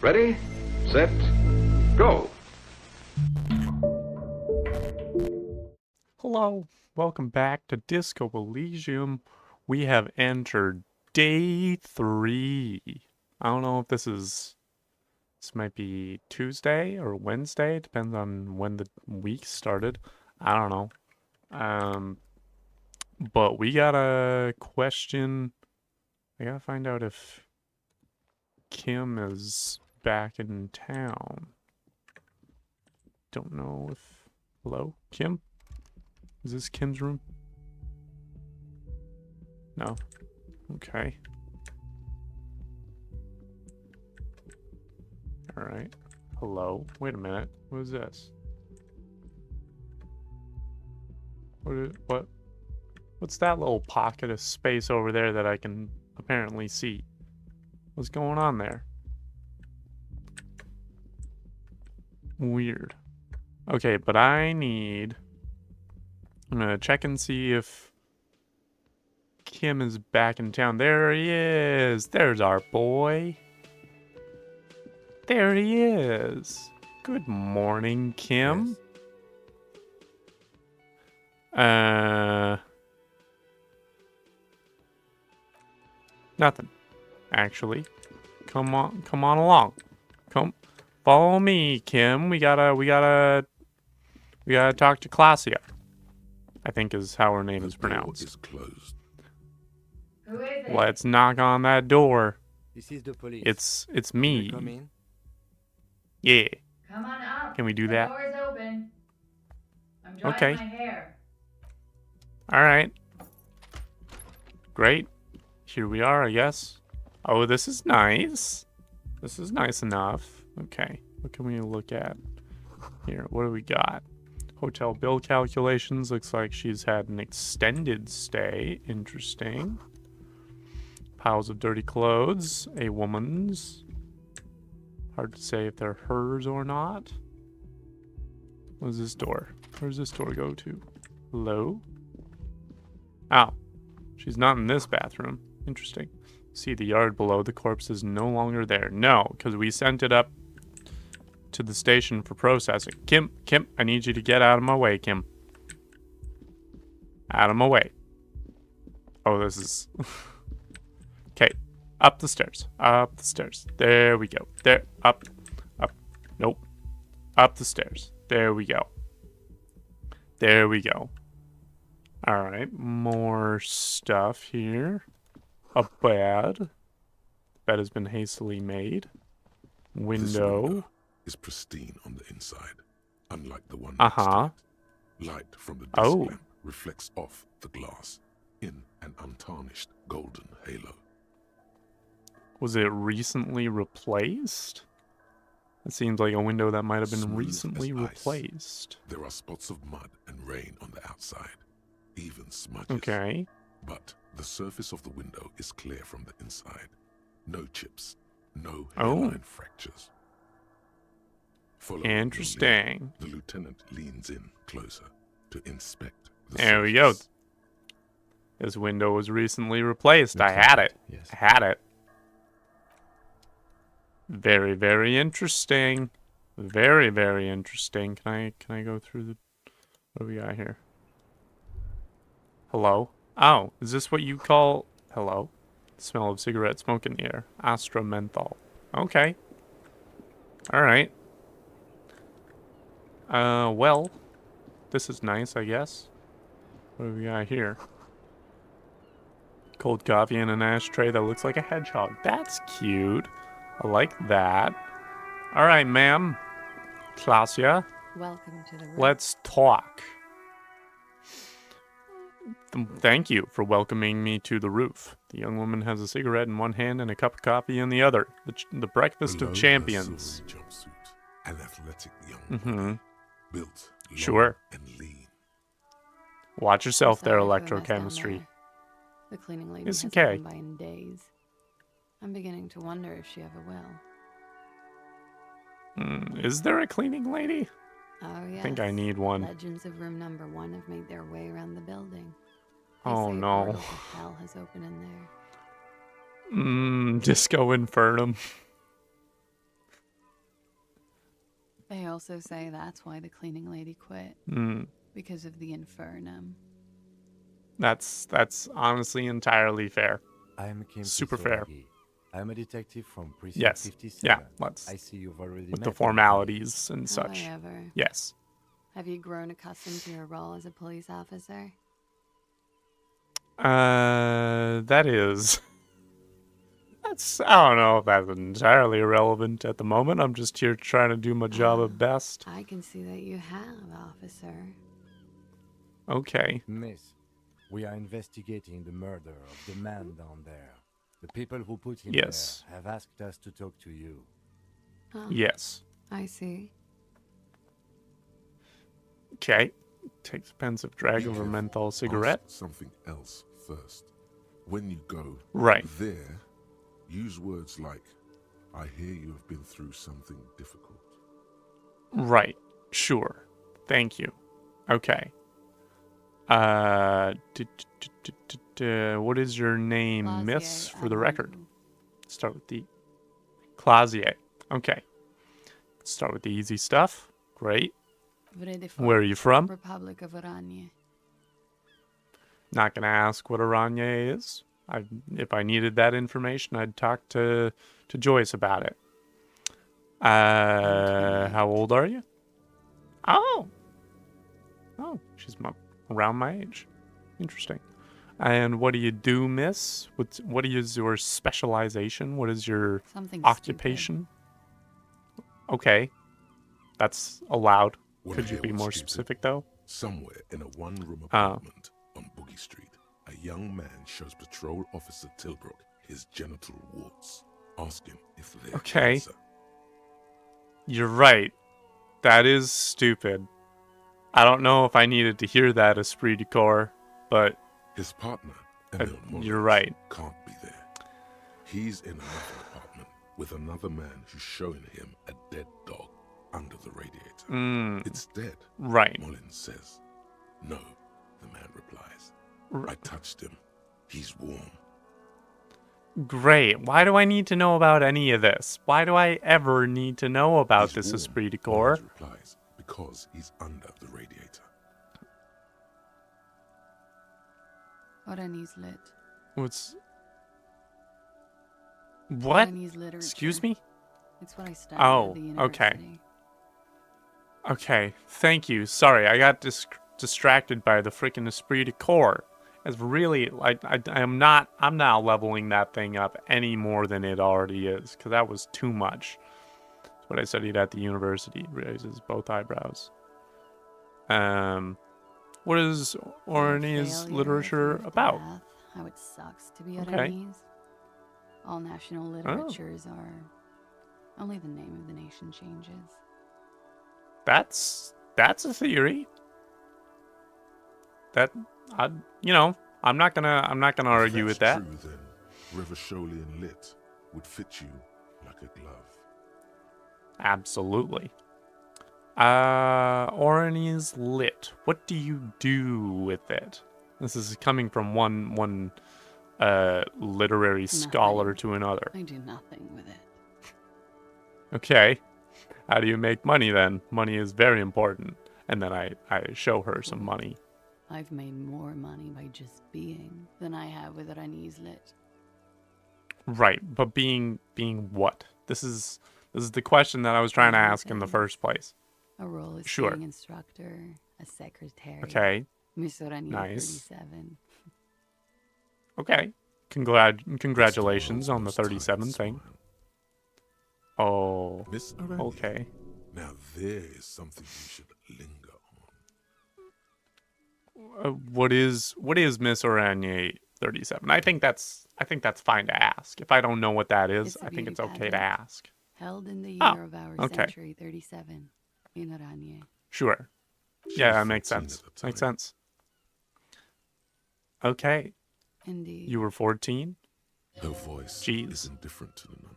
Ready, set, go. Hello, welcome back to Disco Elysium. We have entered day 3. I don't know if this might be Tuesday or Wednesday, depends on when the week started. I don't know. But we got a question. I gotta find out if Kim is back in town. Don't know if... Hello, Kim? Is this Kim's room? No. Okay. Alright. Hello? Wait a minute. What is this? What's that little pocket of space over there that I can apparently see? What's going on there? Weird. Okay, but I'm gonna check and see if Kim is back in town. There he is. There's our boy. There he is. Good morning, Kim. Yes. Nothing. Actually. Come on along. Follow me, Kim. We gotta talk to Claudia. I think is how her name is pronounced. The door is closed. Who is it? Let's knock on that door. This is the police. It's me. Can we come in? Yeah. Come on up. Can we do the that? The door is open. I'm drying Okay. my hair. All right. Great. Here we are, I guess. Oh, this is nice. This is nice enough. Okay. What can we look at here? What do we got? Hotel bill calculations. Looks like she's had an extended stay. Interesting. Piles of dirty clothes. A woman's. Hard to say if they're hers or not. What is this door? Where's this door go to? Hello? Oh. She's not in this bathroom. Interesting. See the yard below. The corpse is no longer there. No, because we sent it up to the station for processing. Kim, I need you to get out of my way, Kim. Out of my way. Oh, this is... Okay. Up the stairs. Up the stairs. There we go. There. Up. Nope. Up the stairs. There we go. There we go. Alright. More stuff here. A bed. The bed has been hastily made. This Window. is pristine on the inside, unlike the one Uh-huh. next to it. Light from the desk Oh. lamp reflects off the glass in an untarnished golden halo. Was it recently replaced? It seems like a window that might have been Smooth recently as ice. replaced. There are spots of mud and rain on the outside, even smudges. Okay. But the surface of the window is clear from the inside. No chips, no Oh. hairline fractures. Following your Interesting. lead, the lieutenant leans in closer to inspect the There we go. surface. This window was recently replaced. I Lieutenant, had it. yes. I had it. Very, very interesting. Very, very interesting. Can I go through the... What do we got here? Hello? Oh, is this what you call... Hello? Smell of cigarette smoke in the air. Astra menthol. Okay. Alright. Well. This is nice, I guess. What do we got here? Cold coffee in an ashtray that looks like a hedgehog. That's cute. I like that. Alright, ma'am. Claudia, Welcome to the room. let's talk. Thank you for welcoming me to the roof. The young woman has a cigarette in one hand and a cup of coffee in the other. The breakfast Below of her champions. silvery jumpsuit, an athletic young body, built long Sure. and lean. Watch yourself there, Sorry for the mess down electrochemistry. there. The cleaning lady It's hasn't okay. been by in days. I'm beginning to wonder if she ever will. Is there a cleaning lady? Oh, yes. I think I need one. Legends of room number 1 have made their way around the building. They Oh, say a no. portal to hell has opened in there. Disco Infernum. They also say that's why the cleaning lady quit. Because of the infernum. That's honestly entirely fair. I am Kim Super fair. Kisaragi. I am a detective from Precinct Yes. 57. Yeah, let's I see you've already with met the me. formalities and such. However, Yes. have you grown accustomed to your role as a police officer? That is. I don't know if that's entirely irrelevant at the moment. I'm just here trying to do my job at best. I can see that you have, officer. Okay. Miss, we are investigating the murder of the man down there. The people who put him Yes. there have asked us to talk to you. Huh, Yes. I see. Okay. Takes a pensive drag of her menthol cigarette. Ask something else first. When you go Right. there, use words like, I hear you have been through something difficult. Right. Sure. Thank you. Okay. What is your name, miss, for the record? Start with D. Clausier. Okay. Start with the easy stuff. Great. Where are you from? Republic of Oranje. Not gonna ask what Oranje is. If I needed that information, I'd talk to Joyce about it. How old are you? Oh, she's around my age. Interesting. And what do you do, miss? What is your specialization? What is your Something occupation? Okay, that's allowed. Wanna Could you hear be what's more stupid? specific, though? Somewhere in a one-room apartment on Boogie Street, a young man shows Patrol Officer Tilbrook his genital warts. Ask him if they're Okay. cancer. You're right. That is stupid. I don't know if I needed to hear that, Esprit de Corps, but His partner, Emil you're Morales, right. can't be there. He's in another apartment with another man who's showing him a dead dog under the radiator. It's dead, Right. Mullins says. No, the man replies. R- I touched him. He's warm. Great. Why do I need to know about any of this? Why do I ever need to know about He's this warm, Esprit de Corps? Mullins replies, because he's under the radiator. Oranje's lit. What's... What? Oranje's literature. Excuse me? It's what I studied Oh, at the okay. university. Okay, thank you. Sorry, I got distracted by the freaking Esprit de Corps. It's really, like, I'm not leveling that thing up any more than it already is, because that was too much. That's what I studied at the university. Raises both eyebrows. What is Oranje's Failure, literature fear of about? death, how it sucks to be Okay. Oranjese. All national literatures are... Only the name of the nation changes. That's a theory. I'm not gonna argue with that. If that's true, then Revacholian lit would fit you like a glove. Absolutely. Oranje's lit. What do you do with it? This is coming from one literary scholar Nothing. to another. I do nothing with it. Okay. How do you make money then? Money is very important. And then I show her some money. I've made more money by just being than I have with Oranje's lit. Right, but being what? This is the question that I was trying to ask in the first place. A role as Sure. singing instructor, a secretary. Okay. Miss Oranje Nice. 37. Okay. Congratulations on the 37 thing. Oh. Miss Aranya, Okay. now there is something you should linger on. What is Miss Oranje 37? I think that's fine to ask. If I don't know what that is, It's a I think beauty it's okay to pageant. ask. Held in the year Oh, of our okay. century 37 in Oranje. Sure. She Yeah, was that makes 14 sense. at the Makes time. sense. Okay. Indeed. You were 14? Her voice Jeez. is indifferent to the number.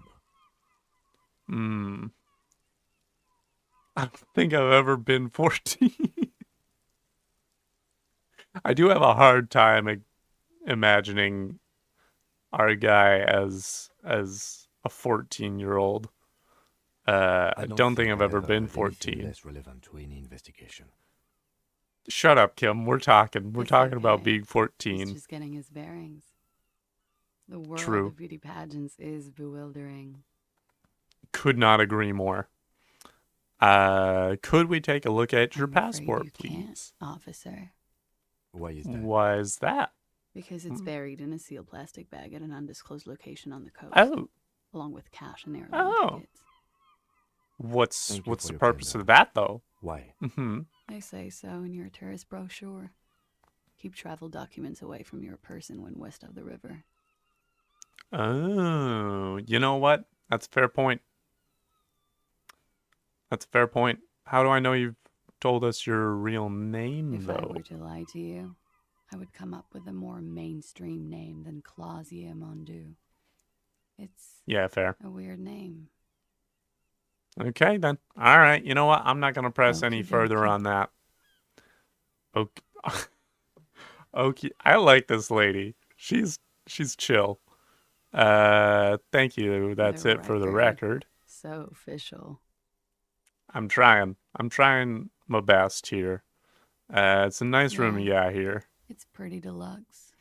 I don't think I've ever been 14. I do have a hard time imagining our guy as a 14-year-old. I don't think I've ever been heard anything 14. less relevant to any investigation. Shut up, Kim. We're talking. We're It's talking about okay. being He's 14. just getting his bearings. The world True. of beauty pageants is bewildering. Could not agree more. Could we take a look at your I'm afraid passport, you can't, please? officer, Why is that? Why is that? because it's baried in a sealed plastic bag at an undisclosed location on the coast, Oh, along with cash and airline Oh. tickets. what's Thank you what's for the your purpose candor. of that, though? Why? Mm-hmm. They say so in your tourist brochure. Keep travel documents away from your person when west of the river. Oh, you know what? That's a fair point. That's a fair point. How do I know you've told us your real name, If I though? were to lie to you, I would come up with a more mainstream name than Clausia Mondu. It's Yeah, fair. a weird name. Okay, then. All right. You know what? I'm not going to press any Okie further dokie. on that. Okay. Okay. I like this lady. She's chill. Thank you. That's The it for the record. record. So official. I'm trying. I'm trying my best here. It's a nice room Yeah. you got here. It's pretty deluxe.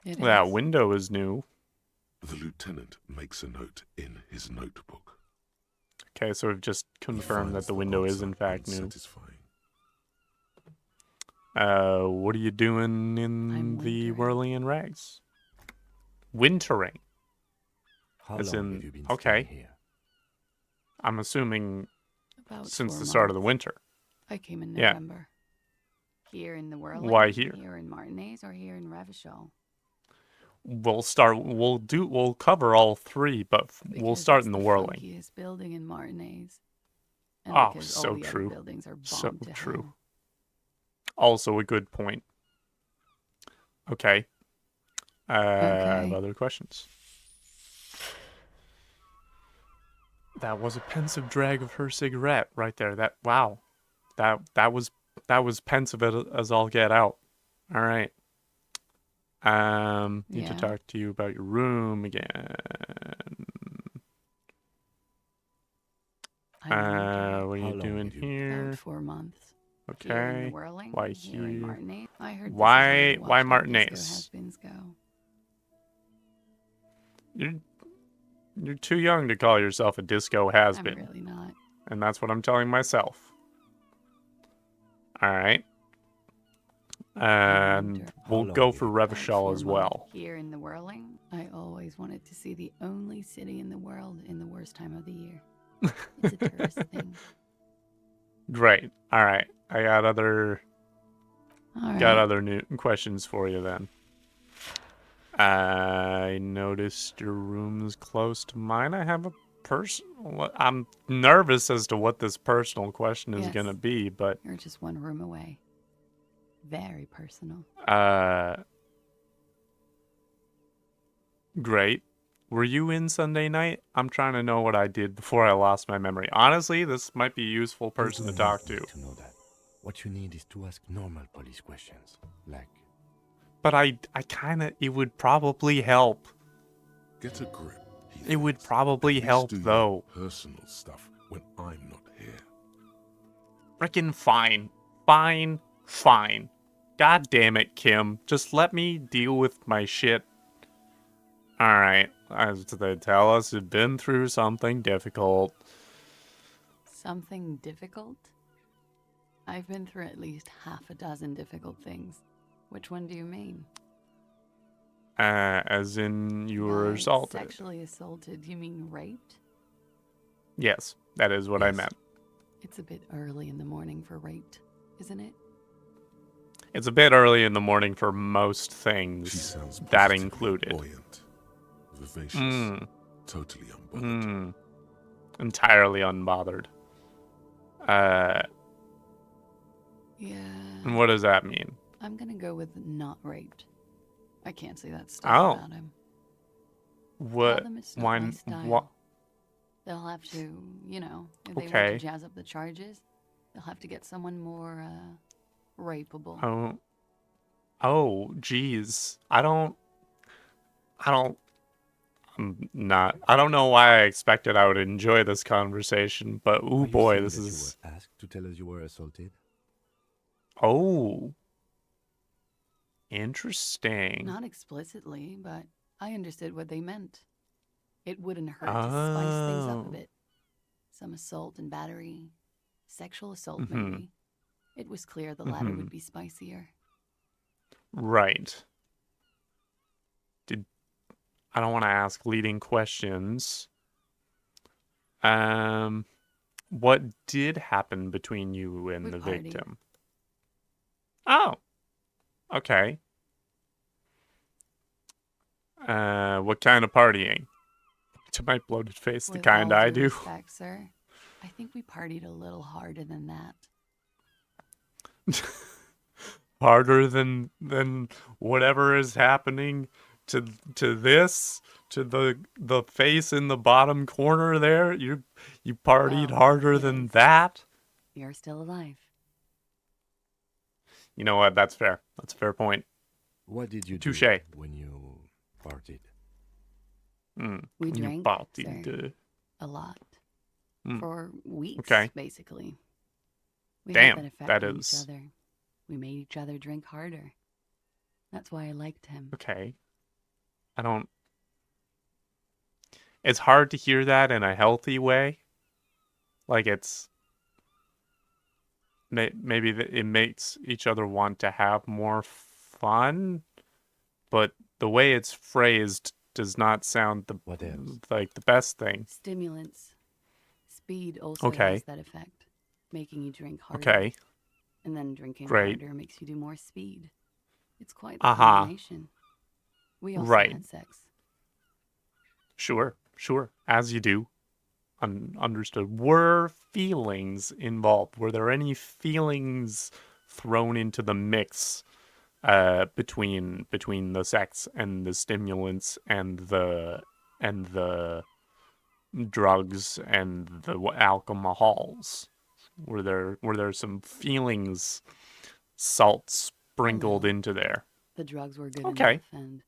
It That is. window is new. The lieutenant makes a note in his notebook. Okay, so we've just He confirmed that finds the window is in answer fact new. unsatisfying. What are you doing in I'm the wintering. whirling and rags? Wintering. How As long in- have you been okay. staying here? I'm assuming About since 4 the start of the months. winter. I came in Yeah. November. Here in the Whirling. Why here? Here in Martinez or here in Revachol? We'll cover all three, but we'll Because start it's in the the whirling. funkiest building in Martinez. And Oh, because so all the true. other buildings are bombed So to true. hell. Also a good point. Okay. I have other questions. That was a pensive drag of her cigarette right there. Wow. That was pensive as all get out. All right. Need to Yeah. talk to you about your room again. I'm wintering. What are How you long doing have you been- here? About 4 months. Here in the Okay. Whirling. Why Here in here? Martinez. I heard this Why- is where the why washed-up Martinez? disco has-beens go. You're too young to call yourself a disco has-been. I'm really not. And that's what I'm telling myself. All right. And wonder- we'll How go long for have you- About Revachol 4 as months. well. Here in the Whirling, I always wanted to see the only city in the world in the worst time of the year. It's a tourist thing. Great. All right. I got other All right. new questions for you then. I noticed your room's close to mine. I have a personal. I'm nervous as to what this personal question is Yes. gonna be, but You're just one room away. Very personal. great. Were you in Sunday night? I'm trying to know what I did before I lost my memory. Honestly, this might be a useful person to You talk don't to. need to know that. What you need is to ask normal police questions, like, But I kind of, it would probably help. Get a grip. It would thinks. probably At least help, do your though. Personal stuff when I'm not here. Frickin' fine. Fine. Fine. God damn it, Kim. Just let me deal with my shit. Alright. As they tell us, you've been through something difficult. Something difficult? I've been through at least half a dozen difficult things. Which one do you mean? As in you were By assaulted. Sexually assaulted, you mean raped? Yes, that is what I Yes. meant. It's a bit early in the morning for raped, isn't it? It's a bit early in the morning for most She things, sounds that positively included. buoyant, vivacious, Mm, totally unbothered. mm, entirely unbothered. Yeah. And what does that mean? I'm gonna go with not raped. I can't say that stuff Oh. about him. Tell What? them it's not Why? my style. What? They'll have to, you know, if they want Okay. to jazz up the charges, they'll have to get someone more rapeable. Oh. Oh, geez. I don't. I'm not. I don't know why I expected I would enjoy this conversation, but Are oh you boy, saying this that you is. were asked to tell us you were assaulted? Oh, interesting. Not explicitly, but I understood what they meant. It wouldn't hurt to spice things up a Oh. bit. Some assault and battery. Sexual assault, Mm-hmm. maybe. It was clear the latter Mm-hmm. would be spicier. Right. I don't want to ask leading questions. What did happen between you and We the partied. victim? Oh, okay. What kind of partying? To my bloated face, the With kind all I due do. respect, sir, I think we partied a little harder than that. Harder than whatever is happening to this, to the face in the bottom corner there. You partied Well, harder it than is. that. You're still alive. You know what? That's fair. That's a fair point. What did you Touche. do when you partied? We You drank, partied. sir, a lot. Mm. For weeks, Okay. basically. We Damn, had that effect that on is- each other. We made each other drink harder. That's why I liked him. Okay. I don't. It's hard to hear that in a healthy way. Like it's. Maybe it makes each other want to have more fun, but the way it's phrased does not sound What else? like the best thing. Stimulants. Speed also Okay. has that effect, making you drink harder. Okay. And then drinking Great. harder makes you do more speed. It's quite the Aha. combination. We also Right. had sex. Sure. As you do. Understood. Were feelings involved? Were there any feelings thrown into the mix between the sex and the stimulants and the drugs and the alcohols? Were there some feelings, salt sprinkled little. into there? The drugs were good Okay. enough, and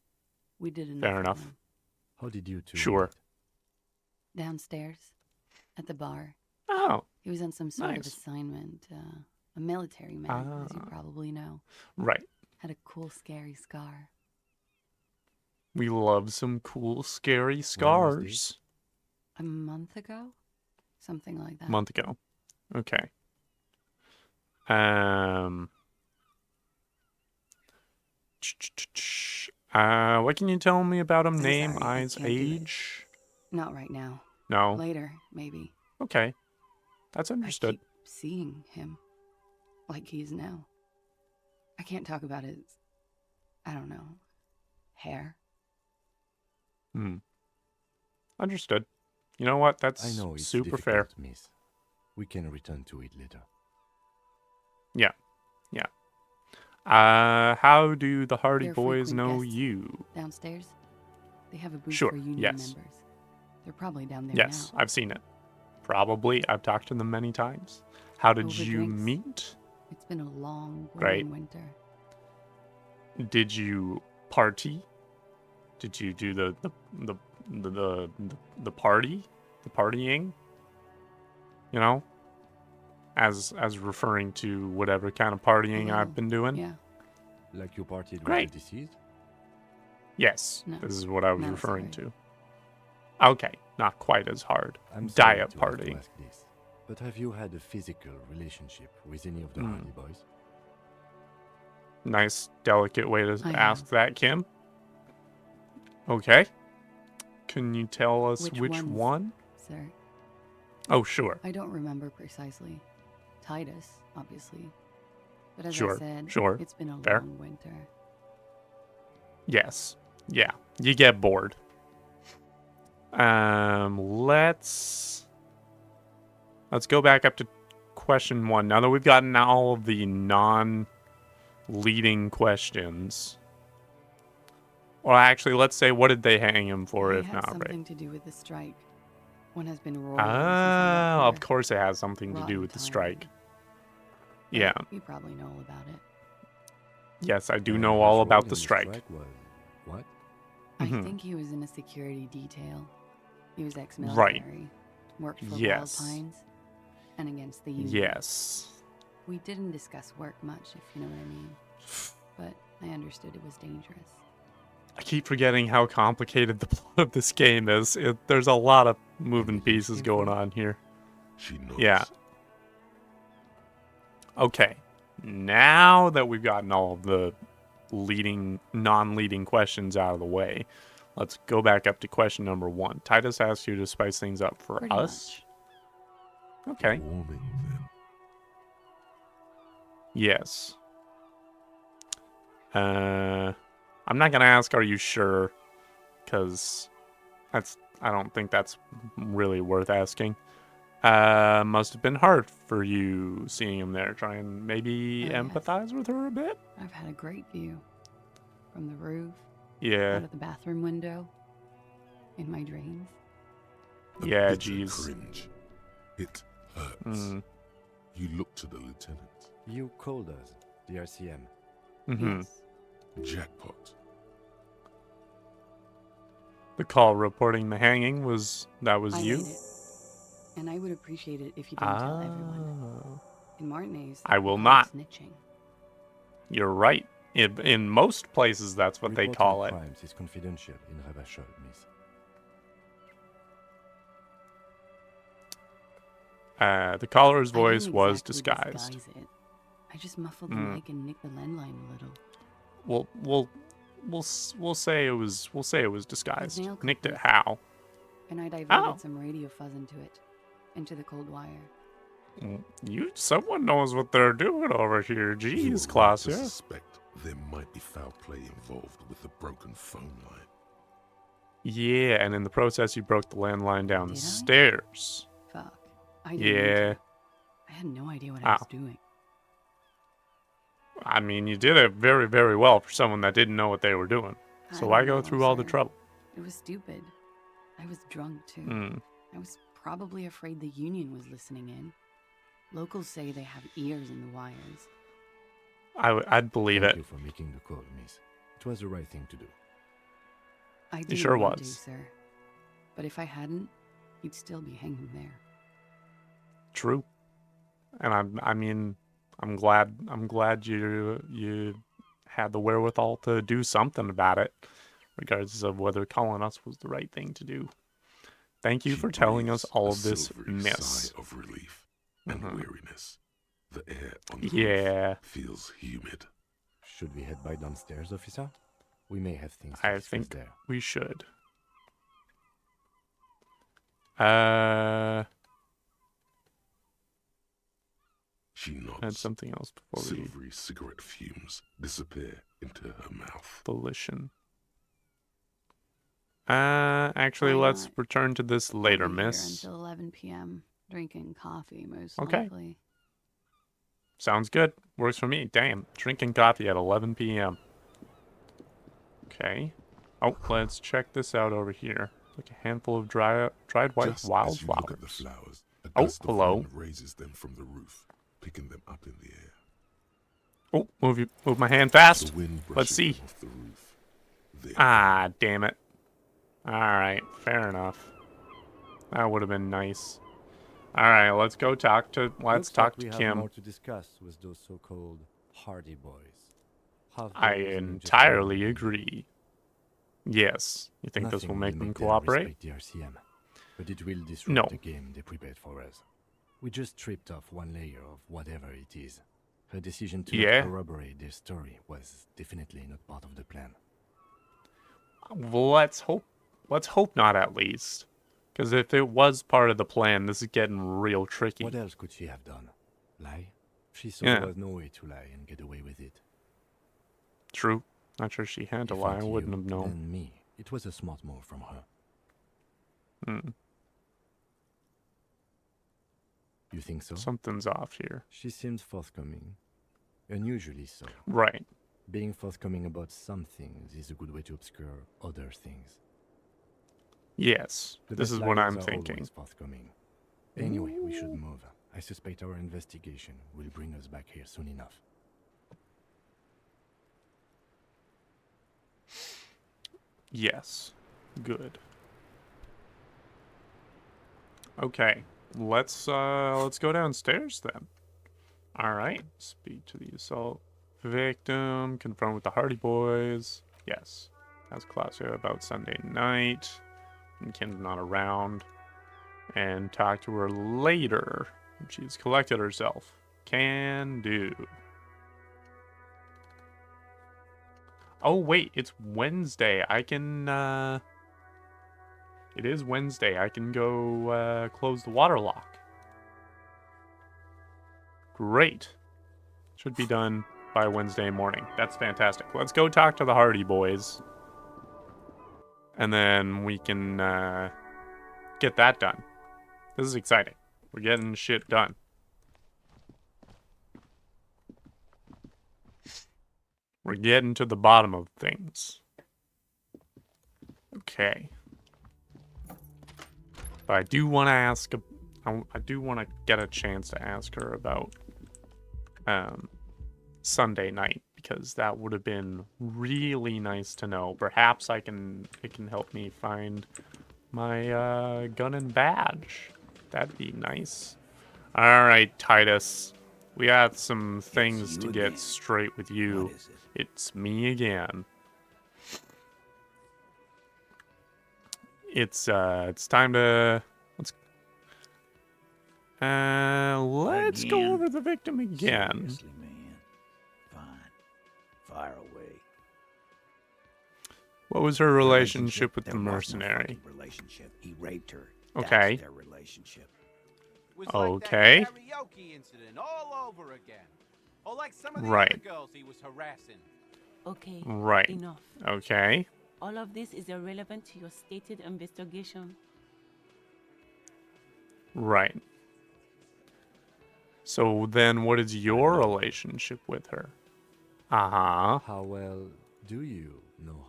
we did enough. Fair of enough. them. How did you two Sure. meet? Downstairs, at the bar. Oh, He was on some sort of Nice. assignment. A military man, as you Ah. probably know. right. Had a cool, scary scar. We love some cool, scary this? scars. A month ago? Something like that. Month ago. Okay. What can you tell me about him? I'm Name, sorry, I eyes, can't do it. age? Not right now. No. Later, maybe. Okay. That's I understood. keep seeing him. Like he is now. I can't talk about his, I don't know, hair. Understood. You know what? That's I know it's super difficult, fair. miss. We can return to it later. Yeah. How do the Hardy They're Boys frequent know guests. you? Downstairs? They have a booth Sure, for union yes. members. They're probably down there Yes, now. I've seen it. Probably. I've talked to them many times. How did Over you drinks. meet? It's been a long, Right. boring winter. Did you party? Did you do the party? The partying? You know? As referring to whatever kind of partying Hello. I've been doing? Yeah. Like you partied Great. with the deceased? Yes. No, This is what I was not as referring hard. to. Okay, not quite as hard. I'm sorry Diet to have to partying. ask this, but have you had a physical relationship with any of the Hardy Boys? Nice, delicate way to I ask have. that, Kim. Okay. Can you tell us Which which ones? one? Sir, Oh, sure. I don't remember precisely. Titus, obviously. But as Sure, I said, sure. it's been a Fair. long winter. Yes. Yeah. You get bored. Let's go back up to question 1. Now that we've gotten all of the non-leading questions. Or actually, let's say, what did they hang him for, It if had not something right? to do with the strike. One has been roaring since I Oh, got of here. course it has something to do Rotten with the timing. strike. But Yeah. You probably know all about it. Yes, I do And know his all role about in the strike. was what? I Mhm. think he was in a security detail. He was ex-military, worked for Yes. Wild Pines, and against the Union. Yes. We didn't discuss work much, if you know what I mean. But I understood it was dangerous. I keep forgetting how complicated the plot of this game is. There's a lot of moving pieces going on here. She nods. Yeah. Okay. Now that we've gotten all of the non-leading questions out of the way, let's go back up to question number 1. Titus asks you to spice things up for Pretty us. Okay. Warming then. Yes. I'm not gonna ask, are you sure? Because I don't think that's really worth asking. Must have been hard for you seeing him there. Try and maybe Oh, yes. empathize with her a bit? I've had a great view. From the roof, Yeah. out of the bathroom window, in my dreams. A Yeah, bitter jeez. cringe. It hurts. Mm. You look to the lieutenant. You called us, the RCM. Mm-hmm. Yes. Jackpot. The call reporting the hanging that was I you? made it. And I would appreciate it if you didn't tell everyone. Oh. In Martinez, I will we call it not. snitching. You're right. In most places, that's what they Reporting call it. crimes is confidential in Ravachol, miss. The caller's I didn't voice was exactly disguised. disguise it. I just muffled the Mm. mic and nicked the landline a little. We'll say it was disguised. nail Nicked it clippers. how? And I diverted Oh. some radio fuzz into the cold wire. Someone knows what they're doing over here. You Jeez, were right to Klaus, yeah. suspect there might be foul play involved with the broken phone line. Yeah, and in the process, you broke the landline downstairs. Fuck. I didn't mean Yeah. to. I had no idea what I was Ow. doing. I mean, you did it very, very well for someone that didn't know what they were doing. So why don't go know, through all the sir. trouble? It was stupid. I was drunk too. Mm. I was probably afraid the Union was listening in. Locals say they have ears in the wires. I'd believe Thank it. you for making the call, miss. It was the right thing to do. I didn't sure want was. to, sir. But if I hadn't, he'd still be hanging there. True. And I'm glad you had the wherewithal to do something about it, regardless of whether calling us was the right thing to do. Thank you She for telling us breathes all a of this silvery mess. sigh of relief and Mhm. weariness. The air on the Yeah. roof feels humid. Should we head by downstairs, officer? We may have things to I discuss think there. we should. She nods. Had something else before we Silvery cigarette fumes disappear into her mouth. volition. Actually, Why let's not? return to this I'll later, be here miss. until 11 p.m. Drinking coffee, most Okay. likely. Sounds good. Works for me. Damn. Drinking coffee at 11 p.m. Okay. Oh, let's check this out over here. Like a handful of dried white Just wild as you look at the flowers. flowers, a Oh, gust of hello. wind raises them from the roof, picking them up in the air. Oh, move my hand fast. The wind Let's brushes see. them off the roof. They're Ah, damn it. Alright, fair enough. That would have been nice. Alright, let's go talk to Looks talk like we to have Kim. more to discuss with those so-called Hardy Boys. Half I boys and just entirely one. agree. Yes. You think this will Nothing make them them cooperate? respect the RCM, but it will disrupt No. the game they prepared for us. We just stripped off one layer of whatever it is. Her decision to Yeah. not corroborate their story was definitely not part of the plan. Well, let's hope not, at least. Because if it was part of the plan, this is getting real tricky. What else could she have done? Lie? She saw Yeah. there was no way to lie and get away with it. True. Not sure she had to If lie. I not wouldn't you, have known. Then me. It was a smart move from her. Hmm. You think so? Something's off here. She seems forthcoming. Unusually so. Right. Being forthcoming about some things is a good way to obscure other things. Yes. The This best is what liars I'm are thinking. always forthcoming. Anyway, we should move. I suspect our investigation will bring us back here soon enough. Yes. Good. Okay. Let's go downstairs then. Alright. Speak to the assault victim. Confirm with the Hardy Boys. Yes. Ask Claudia about Sunday night. And Kim's not around. And talk to her later. She's collected herself. Can do. Oh, wait. It's Wednesday. I can, It is Wednesday. I can go, close the water lock. Great. Should be done by Wednesday morning. That's fantastic. Let's go talk to the Hardy Boys. And then we can, get that done. This is exciting. We're getting shit done. We're getting to the bottom of things. Okay. But I do want to ask, I do want to get a chance to ask her about Sunday night, because that would have been really nice to know. Perhaps it can help me find my gun and badge. That'd be nice. All right, Titus. We got some things to get straight with you. It's me again. It's time to let's go over the victim again. Seriously, man. Fine. Fire away. What was her relationship with the mercenary? No relationship. He raped her. Okay. That's their relationship. Was Okay. like that karaoke incident all over again. Or like some of the Right. other girls he was harassing. Okay. Right. Enough. Okay. All of this is irrelevant to your stated investigation. Right. So then what is your relationship with her? Uh-huh. How well do you know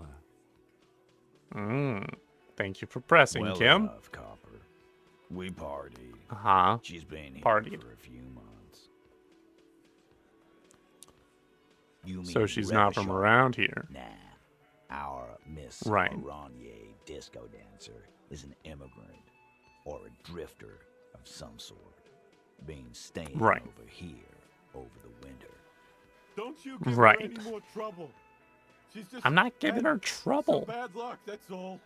her? Thank you for pressing, Well Kim. enough, Copper. We partied. Uh-huh. She's been here Partied. for a few months. You So mean she's not from Revachol? around here. Nah. Our Miss Right. Aranier disco dancer is an immigrant or a drifter of some sort, been staying Right. over here over the winter. Don't you give Right. her any more trouble. She's just I'm not giving her had trouble. some bad luck, that's all.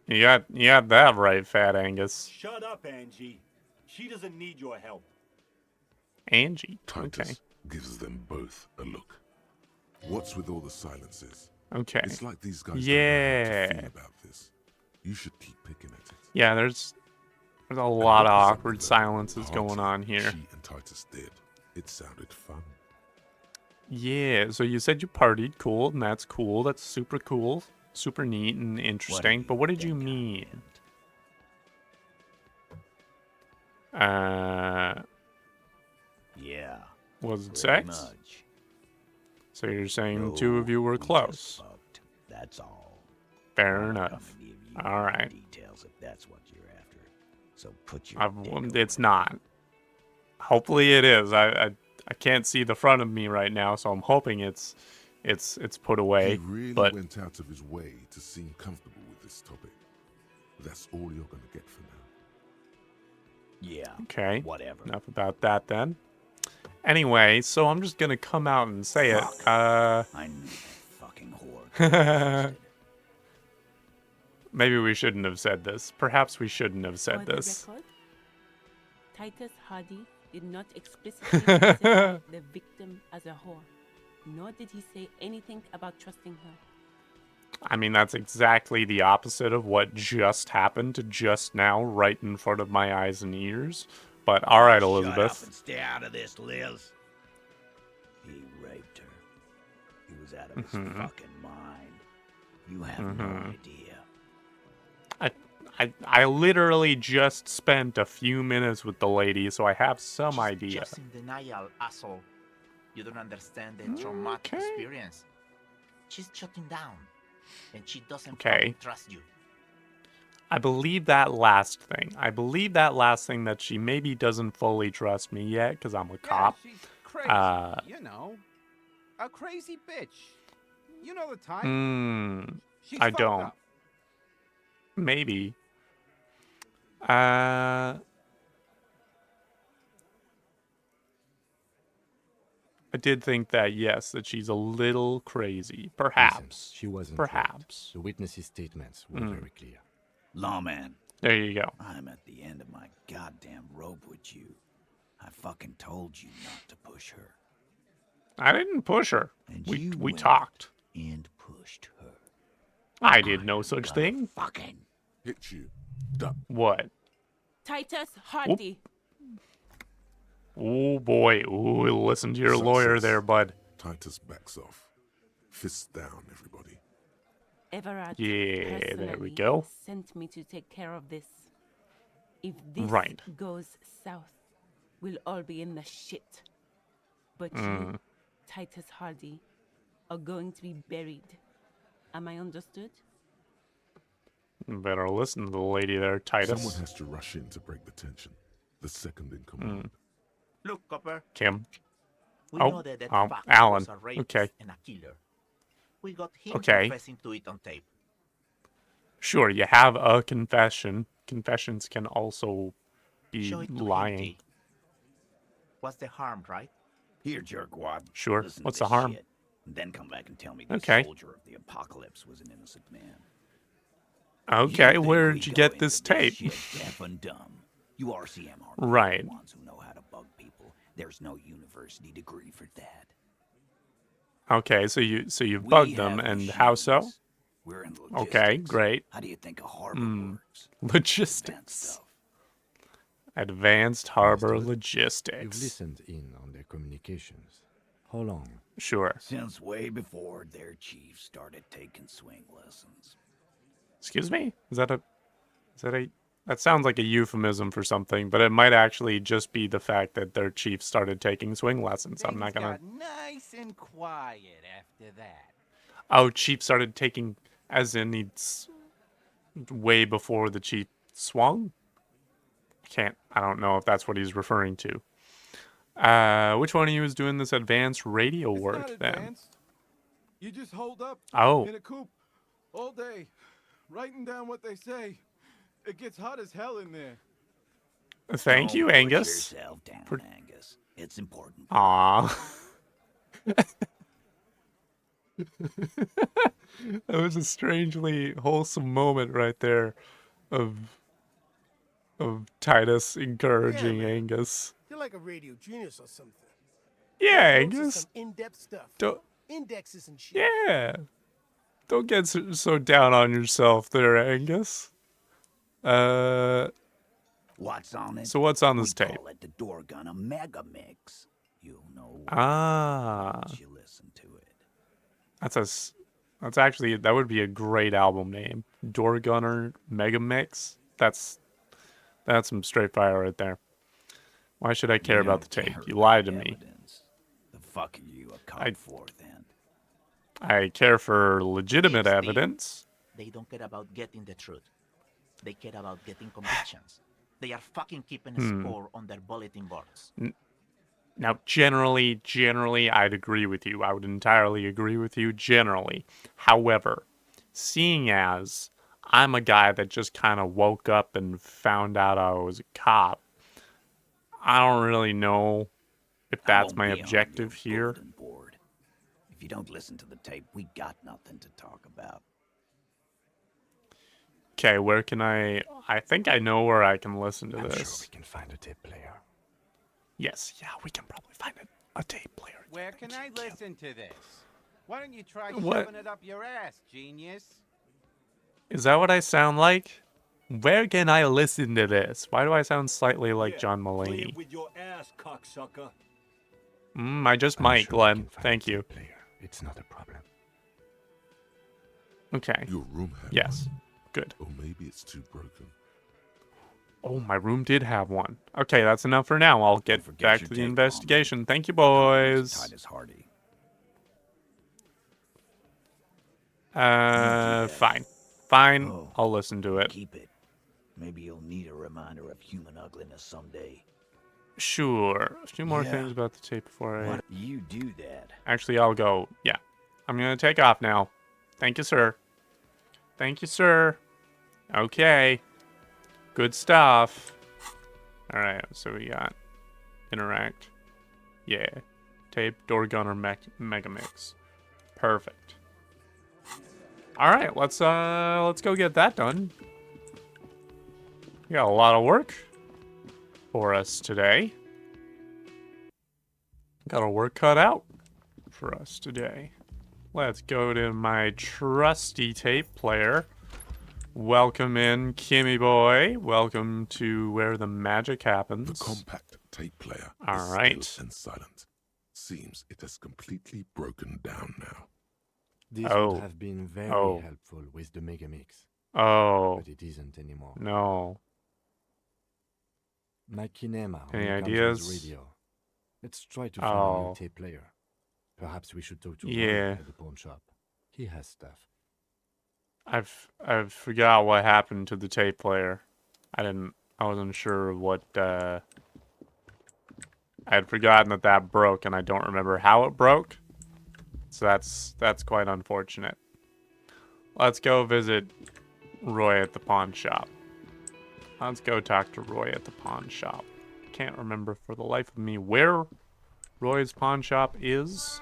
You got that right, Fat Angus. Shut up, Angie. She doesn't need your help. Angie. Titus Okay. gives them both a look. What's with all the silences? Okay. It's like these guys don't know how Yeah. to feel about this. You should keep picking at it. Yeah, there's a And lot of what was up awkward with the silences party going on here. She and Titus did. It sounded fun. Yeah, so you said you partied. Cool, and that's cool. That's super cool. Super neat and interesting. But what did you mean? Yeah. Was it pretty sex? Much. So you're saying the No, two of you were we just close. fucked. That's all. Fair I'm not enough. gonna give you All more right. Details if that's what you're after. So put your dick over It's it. not. Hopefully it is. I can't see the front of me right now, so I'm hoping it's put away. He really but went out of his way to seem comfortable with this topic. That's all you're gonna get for now. Yeah. okay. Whatever. Enough about that then. Anyway, so I'm just gonna come out and say it. I knew that fucking whore. Maybe we shouldn't have said this. Perhaps we shouldn't have said For the this. record, Titus Hardy did not explicitly consider the victim as a whore, nor did he say anything about trusting her. I mean, that's exactly the opposite of what just happened just now, right in front of my eyes and ears. But all right, Shut up Elizabeth. and stay out of this, Liz. He raped her. He was out of his fucking mind. You have no idea. I literally just spent a few minutes with the lady, so I have some idea. Just in denial, asshole. You don't understand the traumatic Okay. experience. She's shutting down, and she doesn't Okay. fucking trust you. I believe that last thing. I believe that last thing that she maybe doesn't fully trust me yet because I'm a cop. Yeah, she's crazy. Uh, You know, a crazy bitch. You know the type. She's I fucked don't. up. Maybe. I did think that, yes, that she's a little crazy. Perhaps. Listen, she wasn't Perhaps. raped. The witnesses' statements were very clear. Lawman, There you go. I'm at the end of my goddamn rope with you. I fucking told you not to push her. I didn't push her. And We you went talked. and pushed her. I did no such thing. Fucking Hit you. Duck. What? Titus Hardy. Oh boy. Ooh, listen to your lawyer Success. there, bud. Titus backs off. Fists down, everybody. Everard Yeah, there we personally go. sent me to take care of this. If this Right. goes south, we'll all be in the shit. But you, Titus Hardy, are going to be buried. Am I understood? Better listen to the lady there, Titus. Someone has to rush in to break the tension. The second in command. Look, Copper. Kim. We Oh, know that that oh, fucker Alan. was a rapist Okay. and a killer. We got him Okay. confessing to it on tape. Sure, you have a confession. Confessions can also be Show it to him, lying. T. What's the harm, right? here, jerkwad. Sure. Listen to What's the this harm? shit, and then come back and tell me the Okay. soldier of the apocalypse was an innocent man. Okay, think where we did you go get this into tape? shit deaf and dumb. You RCM are Right. the ones who know how to bug people. There's no university degree for that. Okay, so you We bugged them, have and how so? machines. We're in logistics. Okay, great. How do you think a harbor works? Advanced Logistics. stuff. Advanced harbor You've logistics. listened in on their communications. How long? Sure. Since way before their chief started taking swing lessons. Excuse me? That sounds like a euphemism for something, but it might actually just be the fact that their chief started taking swing lessons. I'm not Things gonna. got nice and quiet after that. Oh, chief started taking, as in he's way before the chief swung? I don't know if that's what he's referring to. Which one of you is doing this advanced radio It's work not then? advanced. You just hold up Oh, in a coop all day, writing down what they say. It gets hot as hell in there. thank Don't you, put Angus. yourself down, for- Angus. It's important. Aw. That was a strangely wholesome moment right there of Titus encouraging man. Angus. You're like a radio genius or something. Yeah, Notes of Angus. some in-depth stuff. Don't, Indexes and shit. yeah. Don't get so down on yourself there, Angus. What's on it? So what's on We this tape? call it the door gun a mega mix. You'll know Ah. once you listen to it. That's actually, that would be a great album name. Door Gunner Mega Mix. That's some straight fire right there. Why should I care You about the don't tape? care You about lied to the me. evidence. The fuck are you a cop I- for then? I care for legitimate Steve. evidence. They don't care about getting the truth. They care about getting convictions. They are fucking keeping a score on their bulletin boards. Now, generally, I'd agree with you. I would entirely agree with you, generally. However, seeing as I'm a guy that just kind of woke up and found out I was a cop, I don't really know if I that's won't my be on objective your here. bulletin board. If you don't listen to the tape, we got nothing to talk about. Okay, where can I think I know where I can listen to I'm sure this. we can find a tape player. Yes, yeah, we can probably find a tape player. Where can I listen to this? Why don't you try What? shoving it up your ass, genius? Is that what I sound like? Where can I listen to this? Why do I sound slightly like Yeah, John play Mulaney? it with your ass, cocksucker. I just I'm might, sure we Glenn. can find Thank a you. tape player. It's not a problem. Okay. Your room had Yes. one. Good. Or maybe it's too broken. Oh, my room did have one. Okay, that's enough for now. I'll get forget back your to the tape, investigation. Thank you, It's boys. Titus Hardy. Fine. Fine. Oh. I'll listen to it. Keep it. Maybe you'll need a reminder of human ugliness someday. Sure. A few more Yeah. things about the tape before I... Why don't you do that? Actually, I'll go. Yeah. I'm going to take off now. Thank you, sir. Thank you, sir. Okay. Good stuff. Alright, so we got interact. Yeah. Tape, door gunner, mega mix. Perfect. Alright, let's go get that done. We got a lot of work for us today. Got our work cut out for us today. Let's go to my trusty tape player. Welcome in, Kimmy boy. Welcome to where the magic happens. The compact tape player All is right. still and silent. Seems it has completely broken down now. This Oh. would have been very Oh. helpful with the Megamix, Oh, but it isn't anymore. no. My kinema Any only comes ideas? with radio. Let's try to find a Oh. new tape player. Perhaps we should talk to Yeah. Roy at the pawn shop. He has stuff. I've forgot what happened to the tape player. I wasn't sure what, I had forgotten that broke, and I don't remember how it broke. So that's quite unfortunate. Let's go visit Roy at the pawn shop. Let's go talk to Roy at the pawn shop. Can't remember for the life of me where Roy's pawn shop is.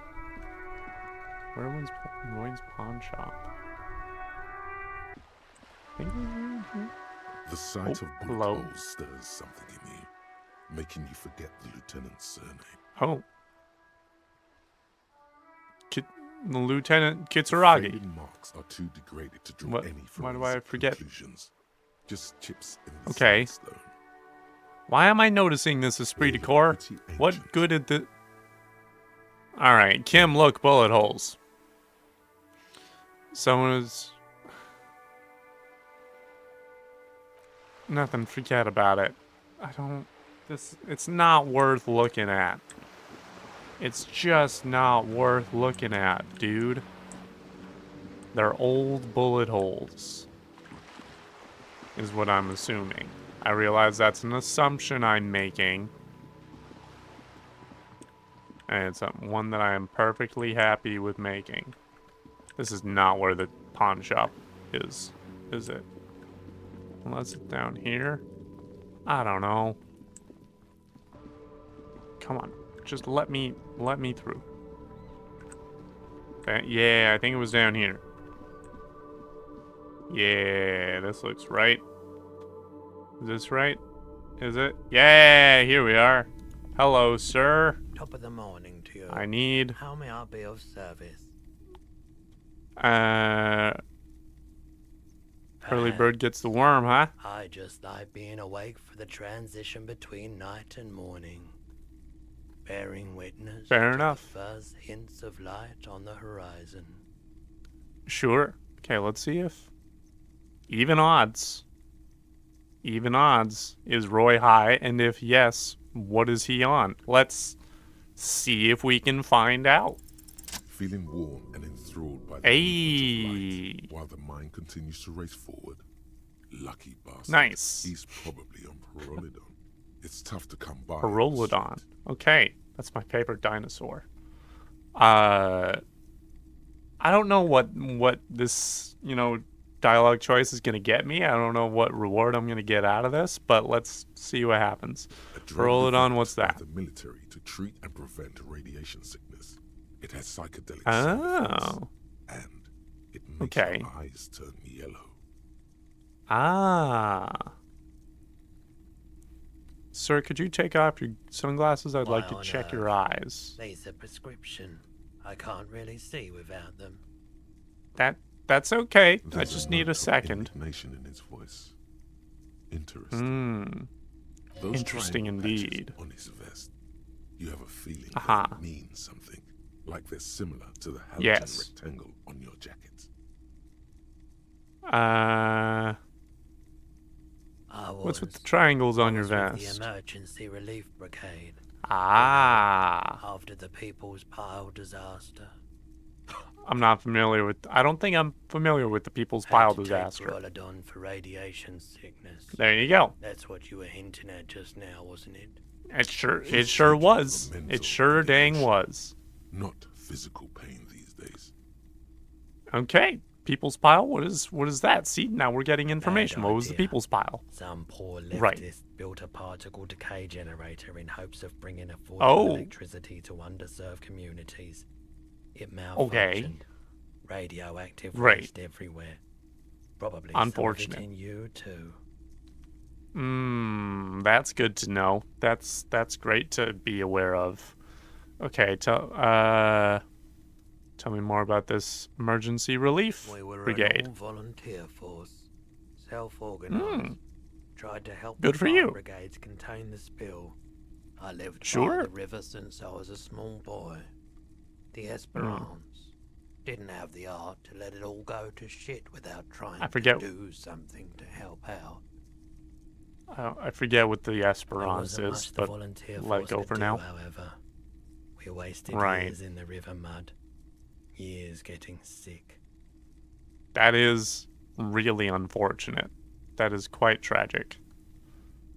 Where was Roy's pawn shop? I think it was around here. The sight of bullet hello. holes stirs something in you, making you forget the lieutenant's surname. Oh. Lieutenant Kitsuragi. Faded marks are too degraded to draw What? any Why do I forensic forget? conclusions. Just chips in the Okay. sandstone. Why am I noticing this esprit de Clearly corps? pretty What ancient. good did the... Alright, Kim, look, bullet holes. Someone is... Nothing, forget about it. I don't... It's not worth looking at. It's just not worth looking at, dude. They're old bullet holes. Is what I'm assuming. I realize that's an assumption I'm making. And it's one that I am perfectly happy with making. This is not where the pawn shop is it? Unless it's down here. I don't know. Come on. Just let me through. Yeah, I think it was down here. Yeah, this looks right. Is this right? Is it? Yeah, here we are. Hello, sir. Top of the morning to you. I need... How may I be of service? Early bird gets the worm, huh? I just like being awake for the transition between night and morning. Bearing witness Fair to enough. the first hints of light on the horizon. Sure. Okay, let's see if... Even odds. Even odds. Is Roy high? And if yes, what is he on? Let's see if we can find out. Feeling warm and enthralled by the Hey. movement of light, while the mind continues to race forward. Lucky bastard. Nice. He's probably on Parolidon. It's tough to come by. Parolidon. Okay, that's my favorite dinosaur. I don't know what this, dialogue choice is going to get me. I don't know what reward I'm going to get out of this, but let's see what happens. Parolidon, what's that? The military to treat and prevent radiation sickness. It has psychedelic side effects, Oh. and it makes Okay. your eyes turn yellow. Ah. Sir, could you take off your sunglasses? I'd like to Why on check your earth? eyes. These are prescription. I can't really see without them. That's okay. I There's just a need note a of second. indignation in his voice. Interesting. Those Interesting triangle patches indeed. on his vest. You have a feeling Aha. that it means something, like they're similar to the halogen Yes. rectangle on your jacket. What's with the triangles on your with the vest? Emergency Relief Brigade. Ah. After the People's Pile disaster. I'm not familiar with... I don't think I'm familiar with the People's Had Pile to take disaster. Parolidon for radiation sickness. There you go. That's what you were hinting at just now, wasn't it? It sure was. It sure dang was. Not physical pain these days. Okay. people's pile? What is that? See, now we're getting information. What was the people's pile? Some poor leftist Right. built a particle decay generator in hopes of bringing affordable Oh. electricity to underserved communities. It malfunctioned. Okay. Radioactive Right. waste everywhere. Probably Unfortunate. some of it in you too. That's good to know. That's great to be aware of. Okay, tell me more about this emergency relief We were brigade. an all-volunteer force, self-organized. Tried to help Good the for fire you. brigades contain the spill. I lived by Sure. the river since I was a small boy. The Esperance didn't have the art to let it all go to shit without trying I forget- to do something to help out. I forget what the There Esperance wasn't is, much the but volunteer let force go could for do, now. however. We wasted Right. years in the river mud. Years getting sick. That is really unfortunate. That is quite tragic.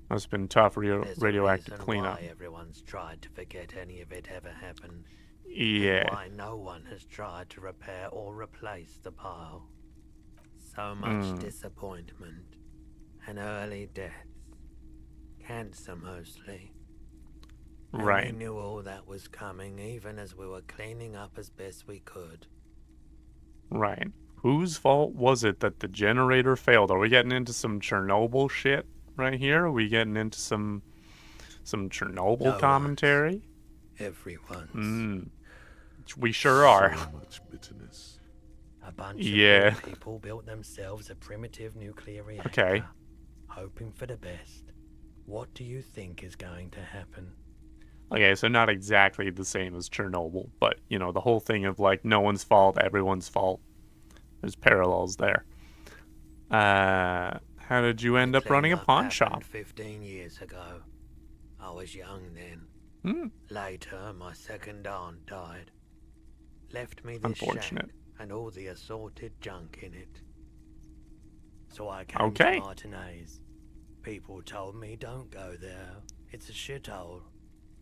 Must have been tough There's radioactive a reason cleanup. why everyone's tried to forget any of it ever happened. And Yeah. why no one has tried to repair or replace the pile. So much disappointment and early deaths. Cancer mostly. And we Right. knew all that was coming even as we were cleaning up as best we could. Right. Whose fault was it that the generator failed? Are we getting into some Chernobyl shit right here? Are we getting into some Chernobyl No commentary? Everyone's. We sure are. So much bitterness. A bunch Yeah. of poor people built themselves a primitive nuclear reactor. Okay. Hoping for the best. What do you think is going to happen? Okay, so not exactly the same as Chernobyl, but, you know, the whole thing of, like, no one's fault, everyone's fault. There's parallels there. How did you end up running a Cleanup pawn happened shop? 15 years ago. I was young then. Hmm. Later, my second aunt died. Left me this Unfortunate. shack and all the assorted junk in it. So I came Okay. to Martinez. People told me don't go there. It's a shithole.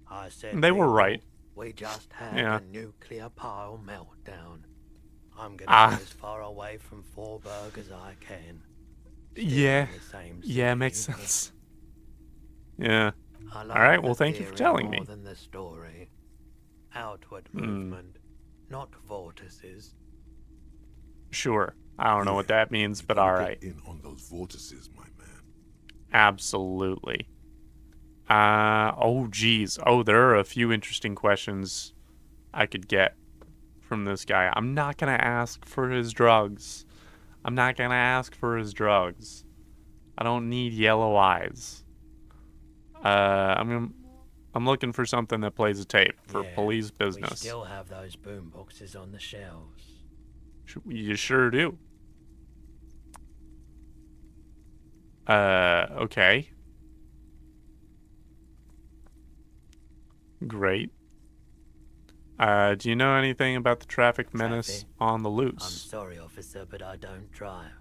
I said They were "People, right. We just had Yeah. a nuclear pile meltdown. I'm gonna Ah. get as far away from Forberg as I can. Yeah. in the same Yeah, makes city. sense. Yeah. I All like right, the well, thank you for theory telling more me. than the story. Outward Hmm. movement, not vortices. Sure. I don't know what that means, but all right. Get in on those vortices, my man. Absolutely. Oh, geez. Oh, there are a few interesting questions I could get from this guy. I'm not going to ask for his drugs. I don't need yellow eyes. I'm looking for something that plays a tape for Yeah, police We business. still have those boom boxes on the shelves. You sure do. Okay. Great. Do you know anything about the traffic menace Traffic? on the I'm loose? sorry, officer, but I don't drive.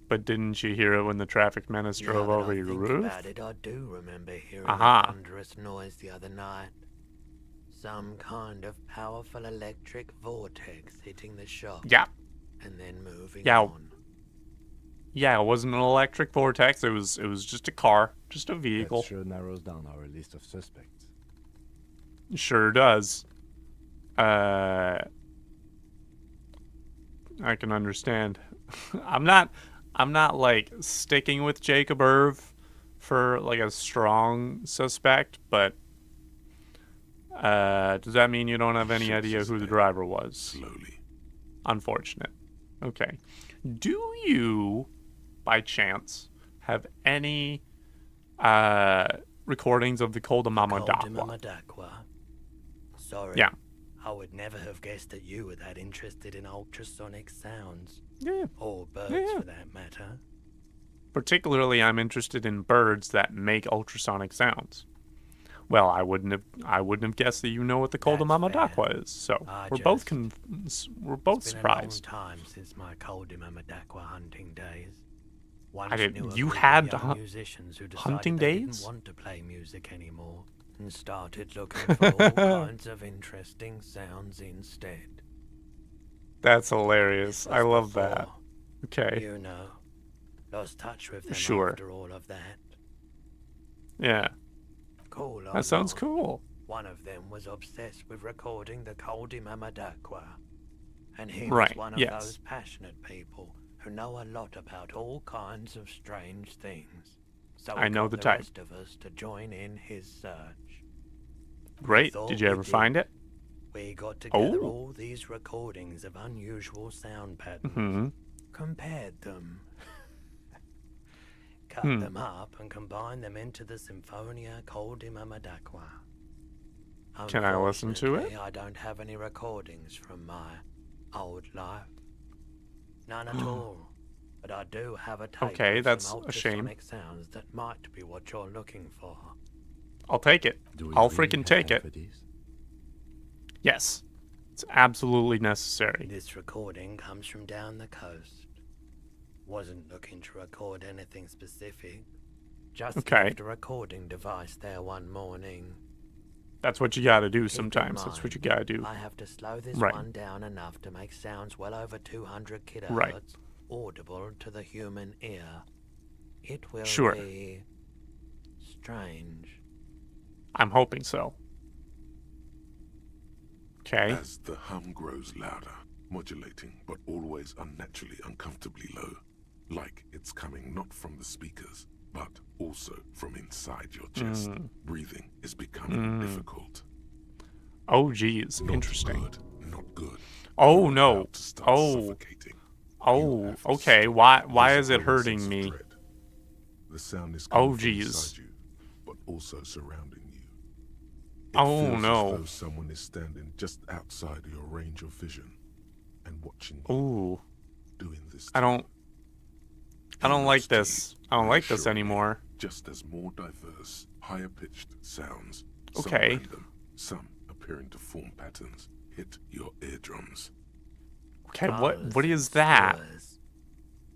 But didn't you hear it when the traffic menace drove Now that over I your think roof? about it, I do remember hearing Aha. a thunderous noise the other night. Some kind of powerful electric vortex hitting the shop. Yeah. And then moving Yeah. on. Yeah, it wasn't an electric vortex. It was just a car, just a vehicle. That sure narrows down our list of suspects. Sure does. I can understand. I'm not like sticking with Jacob Irv for like a strong suspect, but does that mean you don't have any idea who the driver was? Slowly. Unfortunate. Okay. Do you, by chance, have any recordings of the Col de Mama Daqua? Daqua. Sorry. Yeah. I would never have guessed that you were that interested in ultrasonic sounds. Yeah. Or birds, Yeah. for that matter. Particularly, I'm interested in birds that make ultrasonic sounds. Well, I wouldn't have guessed that you know what the Col de That's Mama fair. Daqua is. So I we're both just- we're both It's been surprised. a long time since my Col de Mama Daqua hunting days. I didn't- Once knew a you group of had young musicians who decided hunting they days? didn't want to play music anymore and started looking for all kinds of interesting sounds instead. That's hilarious. I love that. Before, Okay. You know, lost touch with them Sure. after all of that. Yeah. Cool. or That sounds not, cool. One of them was obsessed with recording the Coldy Mama Daqua. And he Right, was one of yes. those passionate people who know a lot about all kinds of strange things. So I he know got the the type. rest of us to join in his search. Great. thought Did you we ever find it? We got together Oh. all these recordings of unusual sound patterns, Hmm. compared them, cut Hmm. them up, and combined them into the Symphonia Coldy Mama Daqua. Can I listen to it? Unfortunately, I don't have any recordings from my old life. None at all. But I do have a tape Okay, of that's some a shame. ultrasonic sounds that might be what you're looking for. I'll take it. Do we I'll really freaking have take time it. for this? Yes. It's absolutely necessary. This recording comes from down the coast. Wasn't looking to record anything specific. Just Okay. left a recording device there one morning. That's what you gotta do Keep in sometimes. That's what you gotta do. I have to slow this Right. one down enough to make sounds well over 200 kilohertz Right. audible to the human ear. It will Sure. be strange. I'm hoping so. Okay. As the hum grows louder, modulating but always unnaturally uncomfortably low, like it's coming not from the speakers, but also from inside your chest. Breathing is becoming difficult. Oh, geez. Not Interesting. good, not good. Oh, You're no. about to start Oh. suffocating. Oh, have okay. stop Why is it visible hurting sense of me? dread. The sound is Oh, coming from geez. inside you, but also surrounding you. It Oh, feels no. as though someone is standing just outside your range of vision and watching you Ooh. doing this. I to don't you. I don't In like those this. days, I don't like this reassuringly, anymore. Just as more diverse, higher-pitched sounds, Okay. some random, some appearing to form patterns, hit your eardrums. Okay, Cars, what is that? sewers.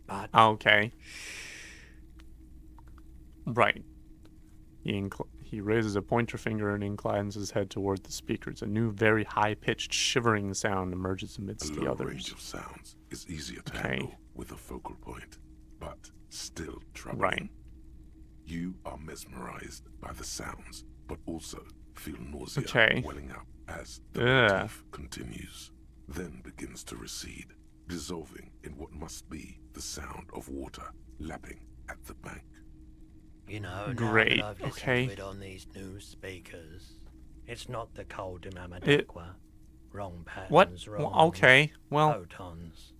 But Okay. Right. He raises a pointer finger and inclines his head toward the speakers. A new, very high-pitched, shivering sound emerges A amidst the low range others. of sounds is easier to Okay. handle with a focal point, but still troubling. Right. You are mesmerized by the sounds, but also feel nausea Okay. welling up as the Ugh. motif continues, then begins to recede, dissolving in what must be the sound of water lapping at the bank. you know, Great, now that I've listened okay. to it on these new speakers, it's not the Coldy Mama It- Daqua. Wrong patterns. What? Wrong Okay. Well, photons.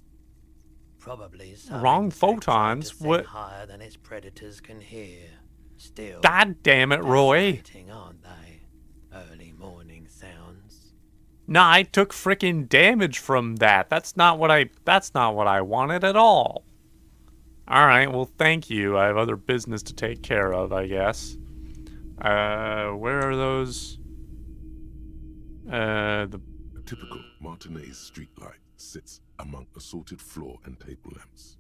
Probably some wrong insect trying to photons? sing What? higher than its predators can hear. Still, God damn it, Roy. fascinating, aren't they? Early morning sounds. Nah, I took freaking damage from that. That's not what I wanted at all. Alright, well thank you. I have other business to take care of, I guess. Where are those? The A typical Martinez streetlight sits among assorted floor and table lamps.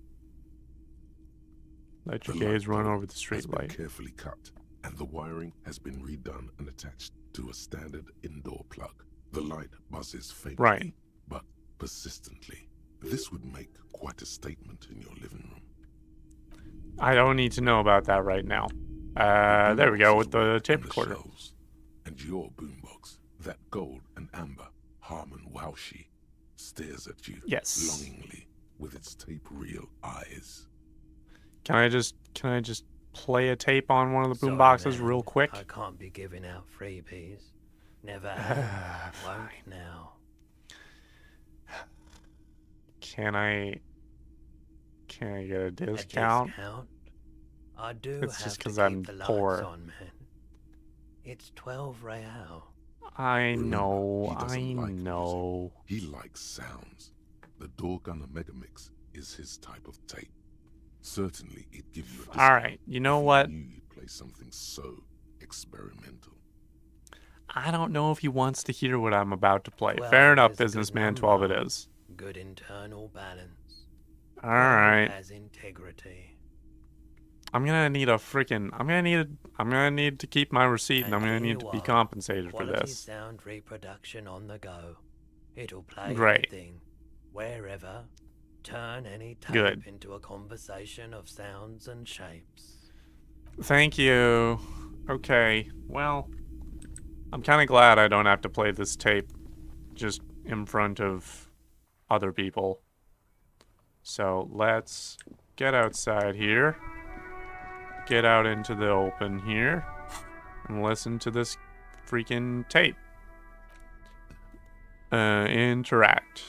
let The your gaze light run bulb over the has street been light. carefully cut, and the wiring has been redone and attached to a standard indoor plug. The light buzzes faintly, Right. but persistently. This would make quite a statement in your living room. I don't need to know about that right now. There we go with the tape recorder. Shelves, and your boombox, that gold and amber Harman Waushi, stares at you Yes. longingly with its tape reel eyes. Can I just play a tape on one of the Sorry, boomboxes man, real quick? I can't be giving out freebies. Never have. Won't now. Can I get a A discount? discount? I do It's have just to 'cause keep I'm the lights poor. on, man. It's 12 real. I Remember, know, he doesn't I like know. music. He likes sounds. The Doorgunner Megamix is his type of tape. Certainly, it'd give you a discount. Alright, you know if he what? knew you'd play something so experimental. I don't know if he wants to hear what I'm about to play. 12 Fair enough, is a good businessman. 12 it number. is. Good internal balance. Alright. Has integrity. I'm gonna need I'm gonna need to keep my receipt and I'm gonna here need to you be are. compensated for Quality this. sound reproduction on the go. It'll play Great. everything. wherever, turn any tape Good. into a conversation of sounds and shapes. Thank you. Okay, well, I'm kind of glad I don't have to play this tape just in front of other people. So let's get outside here. Get out into the open here. And listen to this freaking tape. Interact.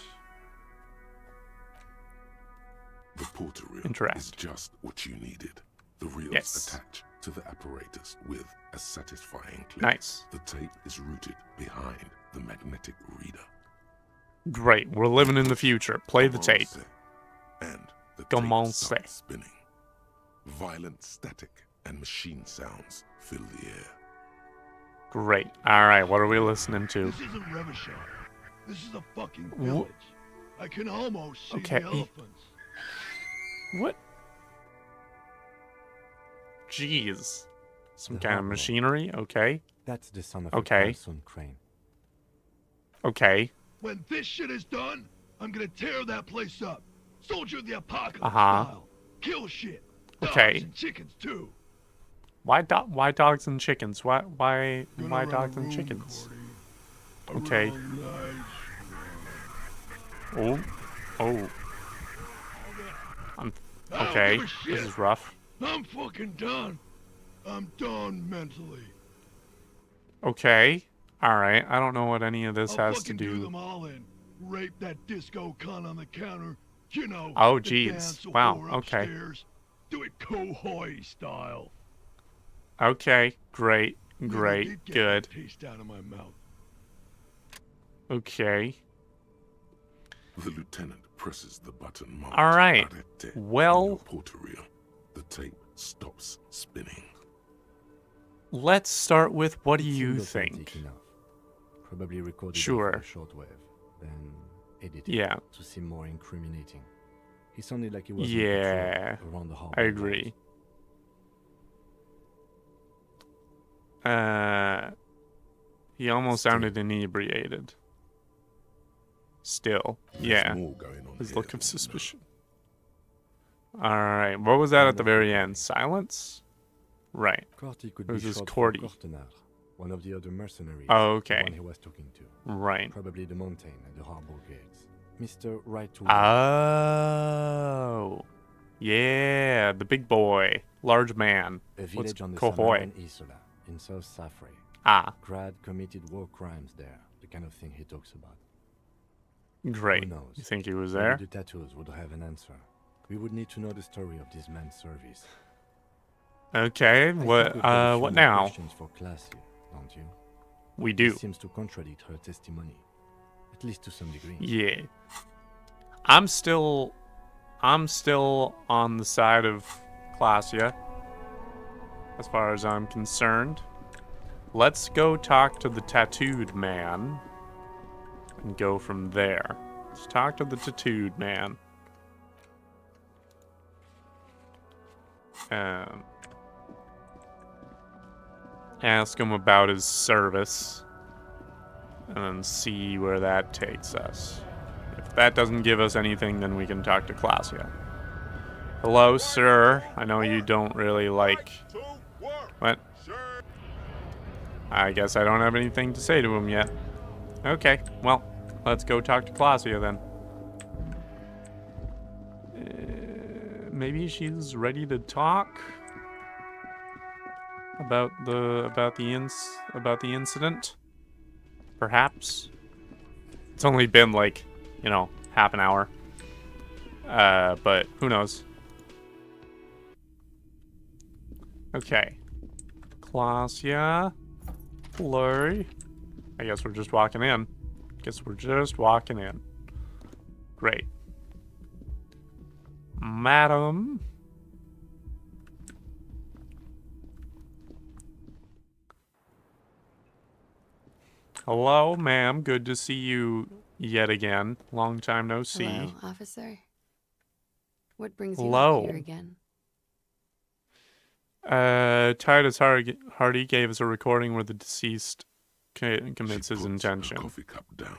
The porter reel Interact. is just what you needed. The reels Yes. attach to the apparatus with a satisfying click. Nice. The tape is rooted behind the magnetic reader. Great, we're living in the future. Play the tape. And the Comment tape starts c'est. spinning. Violent static and machine sounds fill the air. Great. Alright, what are we listening to? This isn't Revachon. This is a fucking village. I can almost see Okay. the elephants. What? Jeez. Some The kind of harbor. machinery? Okay. That's the sound of Okay. a Carlson crane. Okay. When this shit is done, I'm gonna tear that place up. Soldier of the apocalypse Uh-huh. style. Kill shit. Dogs Okay. and chickens too. Why dogs and chickens? Why Gonna why rent a dogs and room, chickens? Cordy. A Okay. real nice Oh. Oh. I don't Okay. give a shit. This is rough. I'm fucking done. I'm done mentally. Okay. Alright. I don't know what any of this I'll has to fucking do do. them all in. Rape that disco cunt on the counter. You know. Oh, the jeez. dance Wow, floor okay. upstairs. Do it Kohoi style. Okay. Great. Really Great. did get Good. that taste out of my mouth. Okay. The lieutenant presses the button marked All right. Arrête Well- on your porter reel. The tape stops spinning. Let's start with what do It you seemed authentic think? enough. Probably recorded Sure. over shortwave, then edited Yeah. to seem more incriminating. He sounded like he was Yeah. on patrol around the harbor. I agree. He almost sounded inebriated. Still. Yeah. more going on His here look of than you know. suspicion. Alright, what was that at the very end? Silence? Right. Corty could It was be this short Cordy. for Cortenard, one of the other mercenaries. Oh, okay. The one he was talking to. Right. Probably the mountain at the harbor gates. Mr. Right to Oh. Yeah, the big boy. Large man. A What's village on the Kohoi? Samaran Isola, in South Safri. Ah. Grad committed war crimes there, the kind of thing he talks about. Great. Who knows? You think he was Maybe there? the tattoos would have an answer. We would need to know the story of this man's service. Okay, I think what we've got a few what more now? questions for Classy, don't you? We do. This seems to contradict her testimony, at least to some degree. Yeah. I'm still on the side of Classia, as far as I'm concerned. Let's go talk to the tattooed man and go from there. Let's talk to the tattooed man. Ask him about his service and then see where that takes us. If that doesn't give us anything, then we can talk to Classia. Hello, sir. I know you don't really like... What? I guess I don't have anything to say to him yet. Okay, well, let's go talk to Classia then. Maybe she's ready to talk about the incident. Perhaps. It's only been like, you know, half an hour. But who knows? Okay. Classia. Hello. I guess we're just walking in. Great. Madam. Hello, ma'am. Good to see you yet again. Long time no see. Hello, officer. What brings you Hello. up here again? Titus Hardy gave us a recording where the deceased commits his intention. Coffee cup down.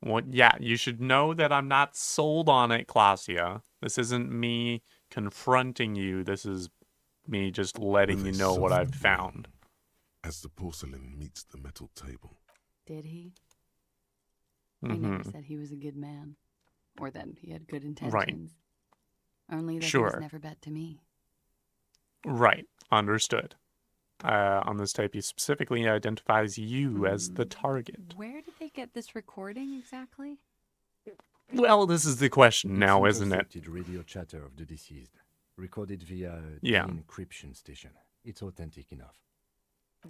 What? Yeah, you should know that I'm not sold on it, Claudia. This isn't me confronting you. This is me just letting you know what I've found. As the porcelain meets the metal table. Did he? I never said he was a good man, or that he had good intentions. Only that he was never bad to me. Right. Understood. On this tape, he specifically identifies you as the target. Where did they get this recording exactly? Well, this is the question now, isn't it? Radio chatter of the deceased, recorded via the encryption station. It's authentic enough.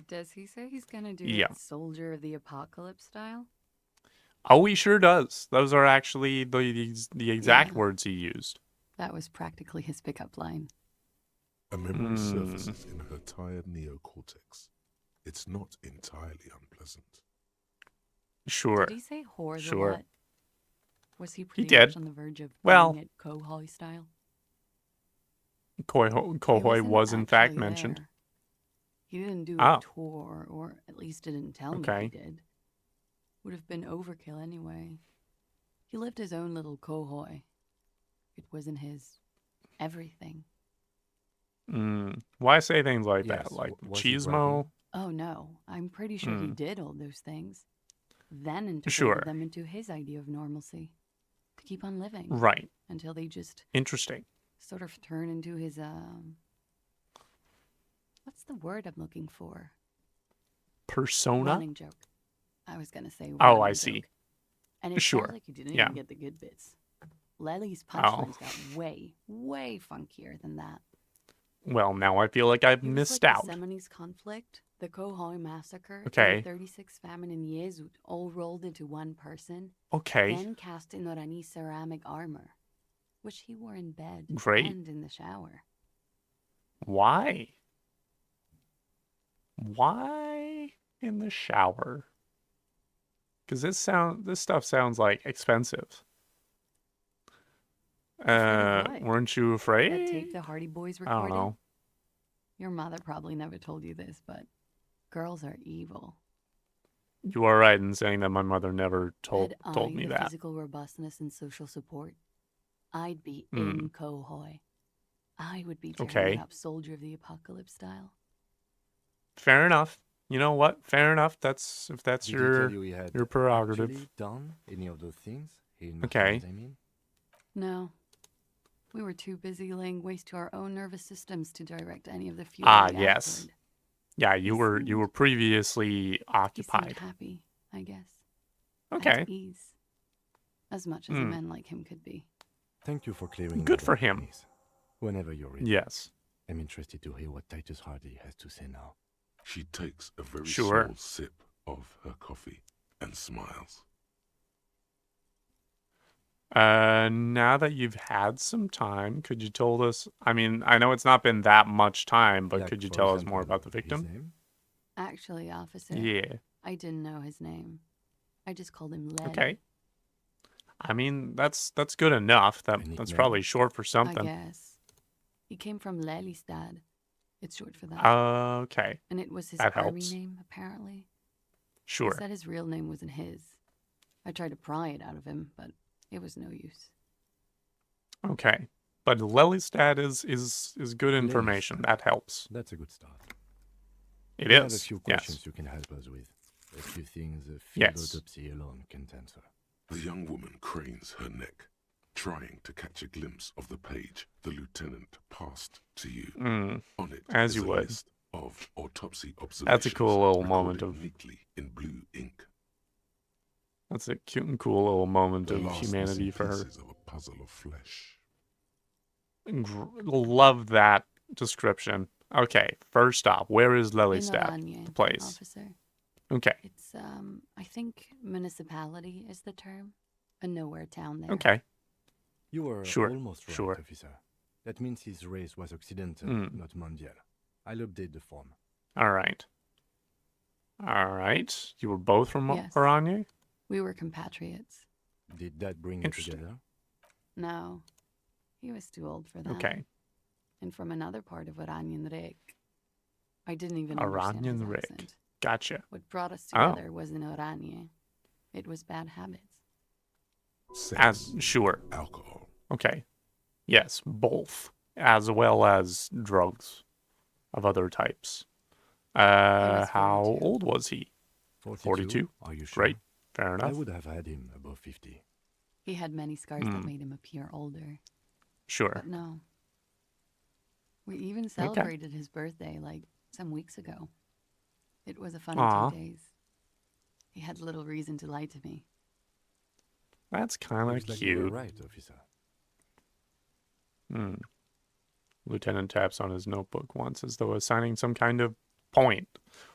Does he say he's gonna do it Soldier of the Apocalypse style? Oh, he sure does. Those are actually the exact words he used. That was practically his pickup line. A memory surfaces in her tired neocortex. It's not entirely unpleasant. Sure. Did he say whore the what? Was he pretty did. much on the verge of well, doing it Kohoi style? Kohoi was in fact mentioned. There. He didn't do a tour, or at least didn't tell me he did. Would have been overkill anyway. He lived his own little Kohoi. It wasn't his everything. Why say things like that? Like Chismo? Oh no, I'm pretty sure he did all those things. Then integrated them into his idea of normalcy. To keep on living. Right. Until they just... Interesting. Sort of turn into his, what's the word I'm looking for? Persona? Running joke. I was gonna say oh, I see. Joke. And it sounds like you didn't even get the good bits. Lely's punchlines got way, way funkier than that. Well, now I feel like I've missed out. The Seminoles conflict, the Kohoi massacre, and the 36 famine in Yezud all rolled into one person. Then cast in Orani ceramic armor, which he wore in bed and in the shower. Why? Why in the shower? Because this stuff sounds like expensive. Weren't you afraid? That tape the Hardy Boys recorded? I don't know. Your mother probably never told you this, but girls are evil. You are right in saying that my mother never told me that. Physical robustness and social support, I'd be in Kohoi. I would be tearing up Soldier of the Apocalypse style. Fair enough. You know what? Fair enough. If that's your prerogative. Actually done any of those things? Okay. I mean? No. We were too busy laying waste to our own nervous systems to direct any of the fury. Yes. Yeah, you were previously occupied. He seemed happy, I guess. Okay. At ease. As much as a man like him could be. Thank you for clearing. Good for him. Whenever you're ready. Yes. I'm interested to hear what Titus Hardy has to say now. She takes a very small sip of her coffee and smiles. Now that you've had some time, could you tell us, I mean, I know it's not been that much time, but could you tell us more about the victim? Actually, officer. Yeah. I didn't know his name. I just called him Led. Okay. I mean, that's good enough. That's probably short for something. I guess. He came from Lelystad. It's short for that. Okay. And it was his that army helps. name, apparently. Sure. He said his real name wasn't his. I tried to pry it out of him, but it was no use. Okay. But Lelystad is good information. That helps. That's a good start. It I is. have a few questions you can help us with. A few things a field autopsy alone can't answer. The young woman cranes her neck, trying to catch a glimpse of the page the lieutenant passed to you. On it as is you a would. list of autopsy observations. That's a cool little moment of neatly in blue ink. That's a cute and cool little moment The of last humanity missing for her. pieces of a puzzle of flesh. Love that description. Okay, first stop. Where is In Lelystad? Oranje, The place. officer. Okay. It's, I think municipality is the term. A nowhere town there. Okay. You were Sure, almost right, sure. officer. That means his race was occidental, not mondial. I'll update the form. All right. All right. You were both from Yes. Oranje? We were compatriots. Did that bring you Interesting. together? No. He was too old for that. Okay. And from another part of Oranjenrek. I didn't even understand his Oranjenrek. accent. Gotcha. What brought us Oh. together wasn't Oranje. It was bad habits. Sex, sure. alcohol. Okay. Yes, both, as well as drugs of other types. How old was he? 42? Are you sure? Great. Fair enough. I would have had him above 50. He had many scars that made him appear older. Sure. But no. We even celebrated his birthday like some weeks ago. It was a funny 2 days. He had little reason to lie to me. That's kind of Like cute. you were right, officer. Lieutenant taps on his notebook once as though assigning some kind of point.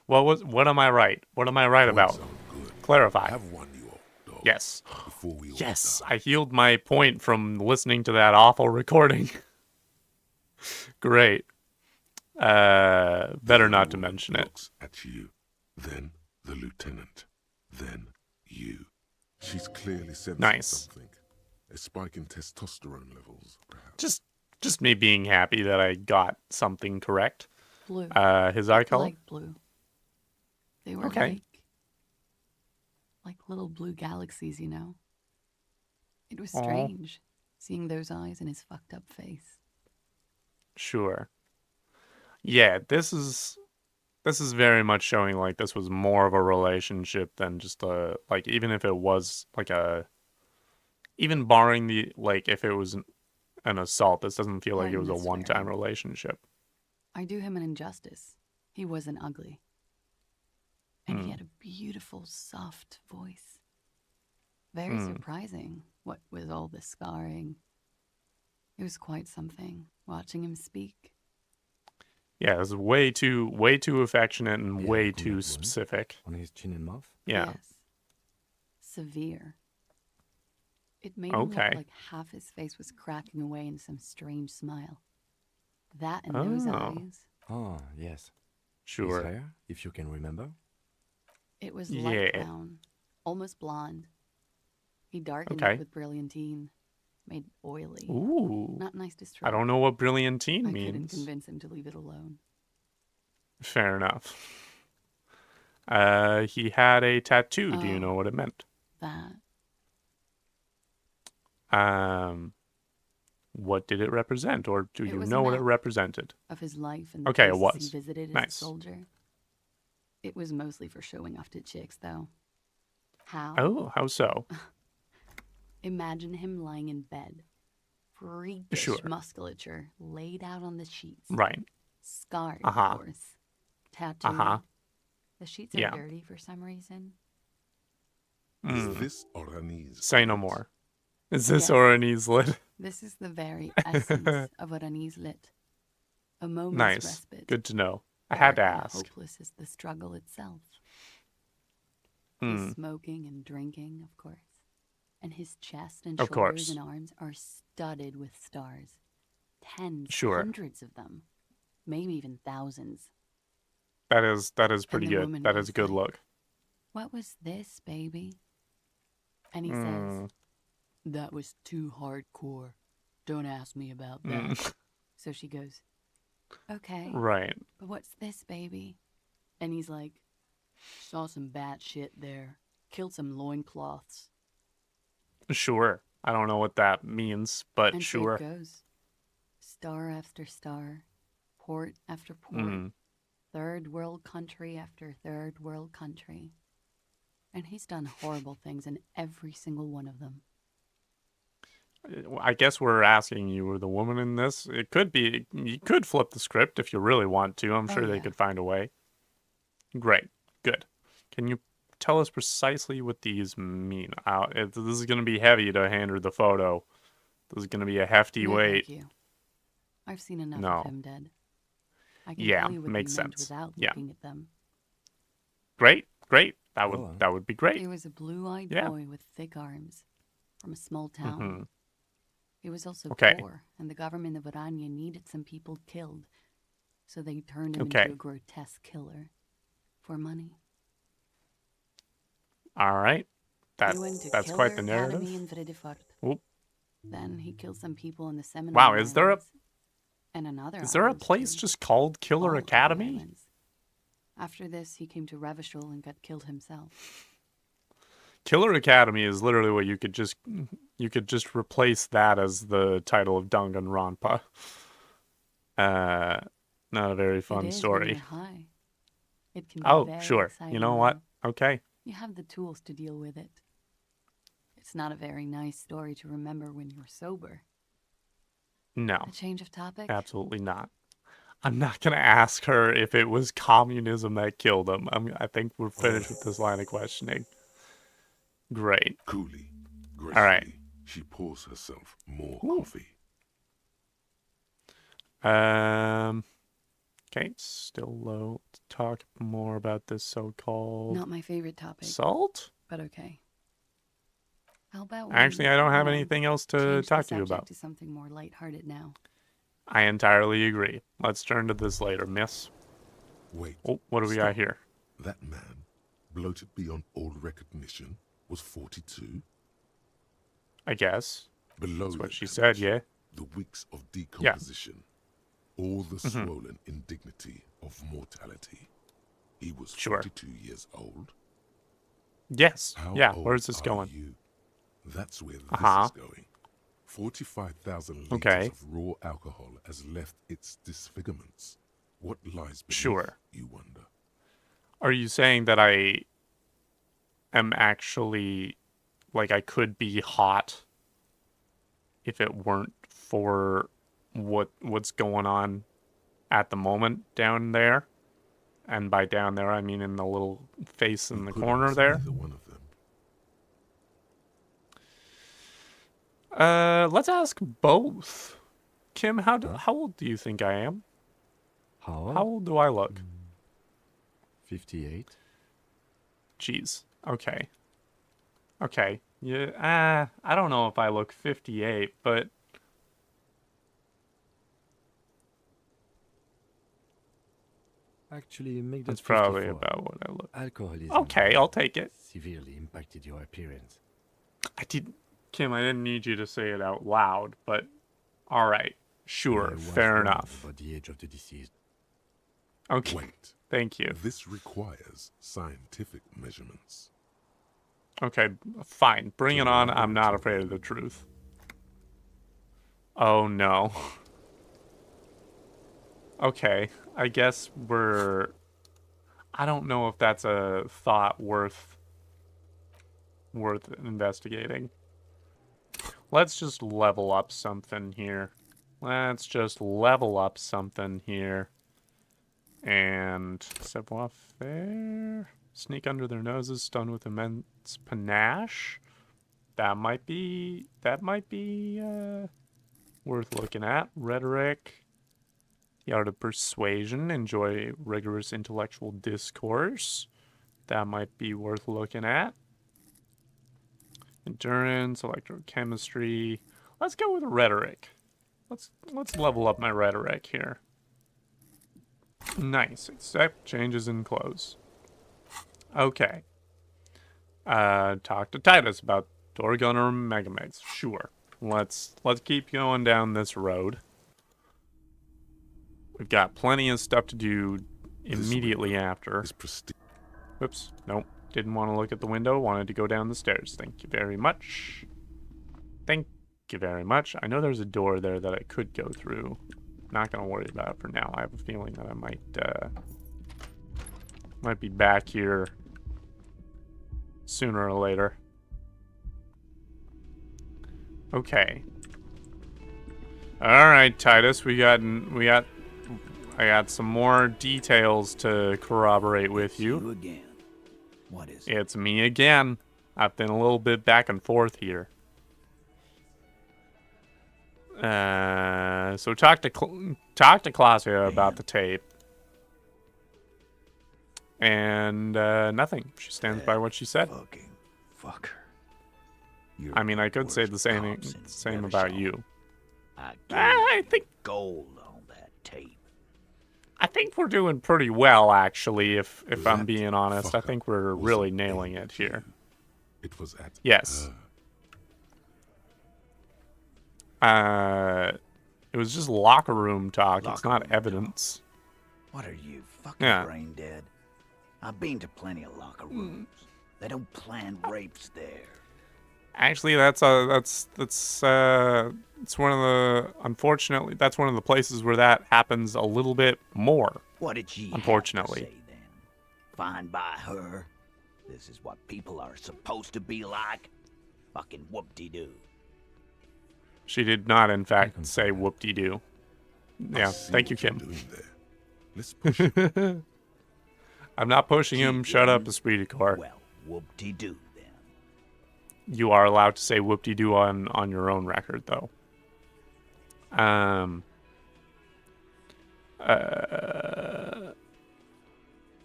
What am I right? What am I right about? Clarify. Have one, you old dog. Yes. Before we all Yes, die. I healed my point from listening to that awful recording. Great. Better not to mention it. Looks at you, then the lieutenant, then you. She's clearly sensing something. A spike in testosterone levels, perhaps. Just me being happy that I got something correct. Blue. His eye color? Light blue. They were like little blue galaxies, you know. It was strange seeing those eyes in his fucked up face. Sure. Yeah, this is very much showing like this was more of a relationship than just a, like, even if it was like even barring the, like, if it was an assault, this doesn't feel like it was a one-time relationship. I do him an injustice. He wasn't ugly. And he had a beautiful, soft voice. Very surprising, what with all the scarring. It was quite something, watching him speak. Yeah, it was way too affectionate and way too specific. On his chin and mouth? Yeah. Yes. Severe. It made him look like half his face was cracking away in some strange smile. That and those eyes. Oh, yes. Sure. His hair, if you can remember. It was light brown, almost blonde. He darkened it with brilliantine, made oily. Ooh. Not nice to stroke. I don't know what brilliantine means. I couldn't convince him to leave it alone. Fair enough. He had a tattoo. Do you know what it meant? That. What did it represent, or do you was know a what it map represented? Of his life and the it places was. he visited as a soldier. It was mostly for showing off to chicks, though. How? Oh, how so? Imagine him lying in bed. Freakish musculature laid out on the sheets. Right. Scarred, of course. Tattooed. The sheets are dirty for some reason. Is this Oranese? Say no more. Is this Oranese lit? This is the very essence of Oranese lit. A moment's respite. Good to know. I had to ask. Hopeless is the struggle itself. He's smoking and drinking, of course. And his chest and shoulders and arms are studded with stars. Tens, hundreds of them. Maybe even thousands. That is pretty good. That is a good look. What was this, baby? And he says, that was too hardcore. Don't ask me about that. So she goes, okay. Right. But what's this, baby? And he's like, saw some bat shit there. Killed some loincloths. Sure. I don't know what that means, but and sure. So it goes. Star after star. Port after port. Third world country after third world country. And he's done horrible things in every single one of them. I guess we're asking you were the woman in this. It could be, you could flip the script if you really want to. I'm sure they could find a way. Great. Good. Can you tell us precisely what these mean? This is going to be heavy to hand her the photo. This is going to be a hefty weight. Thank you. I've seen enough of him dead. I can tell you what makes he meant sense. Without looking at them. Great. That would be great. He was a blue-eyed boy with thick arms from a small town. He was also poor, and the government of Orania needed some people killed, so they turned him into a grotesque killer for money. All right, that's quite the narrative. In then he killed some people in the seminary. Wow, is there a place just called Killer Academy? After this, he came to Revachol and got killed himself. Killer Academy is literally what you could just You could just replace that as the title of Danganronpa. Not a very fun story. When you're high. It can be very sure. exciting, You know what? though. Okay. You have the tools to deal with it. It's not a very nice story to remember when you're sober. No. A change of topic? Absolutely not. I'm not going to ask her if it was communism that killed him. I think we're finished with this line of questioning. Great. Coolly, gracefully, all right. She pours herself more coffee. Okay, still low. Let's talk more about this so-called... Not my favorite topic. Salt? But okay. How about Actually, I don't have anything else to talk to you about. To something more lighthearted now. I entirely agree. Let's turn to this later, miss. Wait. Oh, what do we got here? That man, bloated beyond all recognition, was 42? I guess. Below that's what she said, yeah. The weeks of decomposition. Yeah. All the swollen indignity of mortality. He was 42 years old? Yes. How where's this going? You? That's where this is going. 45,000 liters of raw alcohol has left its disfigurements. What lies beneath, you wonder? Are you saying that I am actually, like, I could be hot if it weren't for what's going on at the moment down there? And by down there, I mean in the little face in the corner there. One of them. Let's ask both. Kim, how old do you think I am? How old do I look? 58. Jeez. Okay. Okay. Yeah. I don't know if I look 58, but actually make that that's probably 54. about what I look. Alcoholism. Okay, I'll take it. Severely impacted your appearance. Kim, I didn't need you to say it out loud, but all right. Sure, fair enough. About the age of the deceased. Okay. Wait. Thank you. This requires scientific measurements. Okay, fine. Bring it on. I'm not afraid of the truth. Oh, no. Okay, I guess I don't know if that's a thought worth investigating. Let's just level up something here. And savoir-faire. Sneak under their noses, stun with immense panache. That might be worth looking at. Rhetoric. The art of persuasion. Enjoy rigorous intellectual discourse. That might be worth looking at. Endurance, electrochemistry. Let's go with rhetoric. Let's level up my rhetoric here. Nice. Accept changes in clothes. Okay. Talk to Titus about Dorgun or Megamegs. Sure. Let's keep going down this road. We've got plenty of stuff to do immediately after. Oops. Nope. Didn't want to look at the window. Wanted to go down the stairs. Thank you very much. Thank you very much. I know there's a door there that I could go through. Not going to worry about it for now. I have a feeling that I might be back here sooner or later. Okay. All right, Titus. I got some more details to corroborate with you. You again. What is it? It's me again. I've been a little bit back and forth here. So talk to Claudia about the tape. And nothing. She stands by what she said. Fucking fucker. I mean, I could say the same about you. I think gold on that tape. I think we're doing pretty well, actually, if I'm being honest. I think we're really nailing it here. It was at yes. It was just locker room talk. It's not evidence. What are you, fucking brain dead? I've been to plenty of locker rooms. They don't plan rapes there. Actually, it's one of the, unfortunately, that's one of the places where that happens a little bit more. What did she unfortunately have to say then? Fine by her. This is what people are supposed to be like. Fucking whoop-de-doo. She did not, in fact, say whoop-de-doo. Yeah, thank you, Kim. Let's push it. I'm not pushing him. Shut up, Esprit de Corps. Well, whoop-de-doo then. You are allowed to say whoop-de-doo on your own record, though.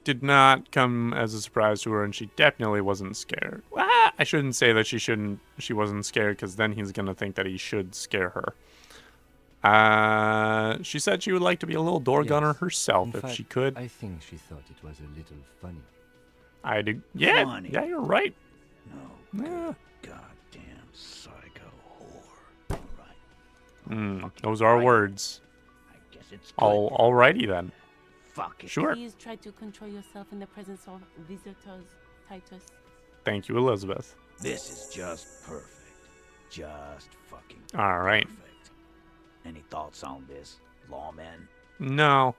Did not come as a surprise to her, and she definitely wasn't scared. I shouldn't say that she wasn't scared, because then he's gonna think that he should scare her. She said she would like to be a little door gunner herself if she could. I think she thought it was a little funny. I do. Yeah, Funny. yeah, you're right. No. Yeah. Goddamn psycho whore. Right. Those are words. I guess it's good. Alrighty then. Fuck it. Sure. Please try to control yourself in the presence of visitors, Titus. Thank you, Elizabeth. This is just perfect. Just fucking All right. perfect. Any thoughts on this, lawman? No.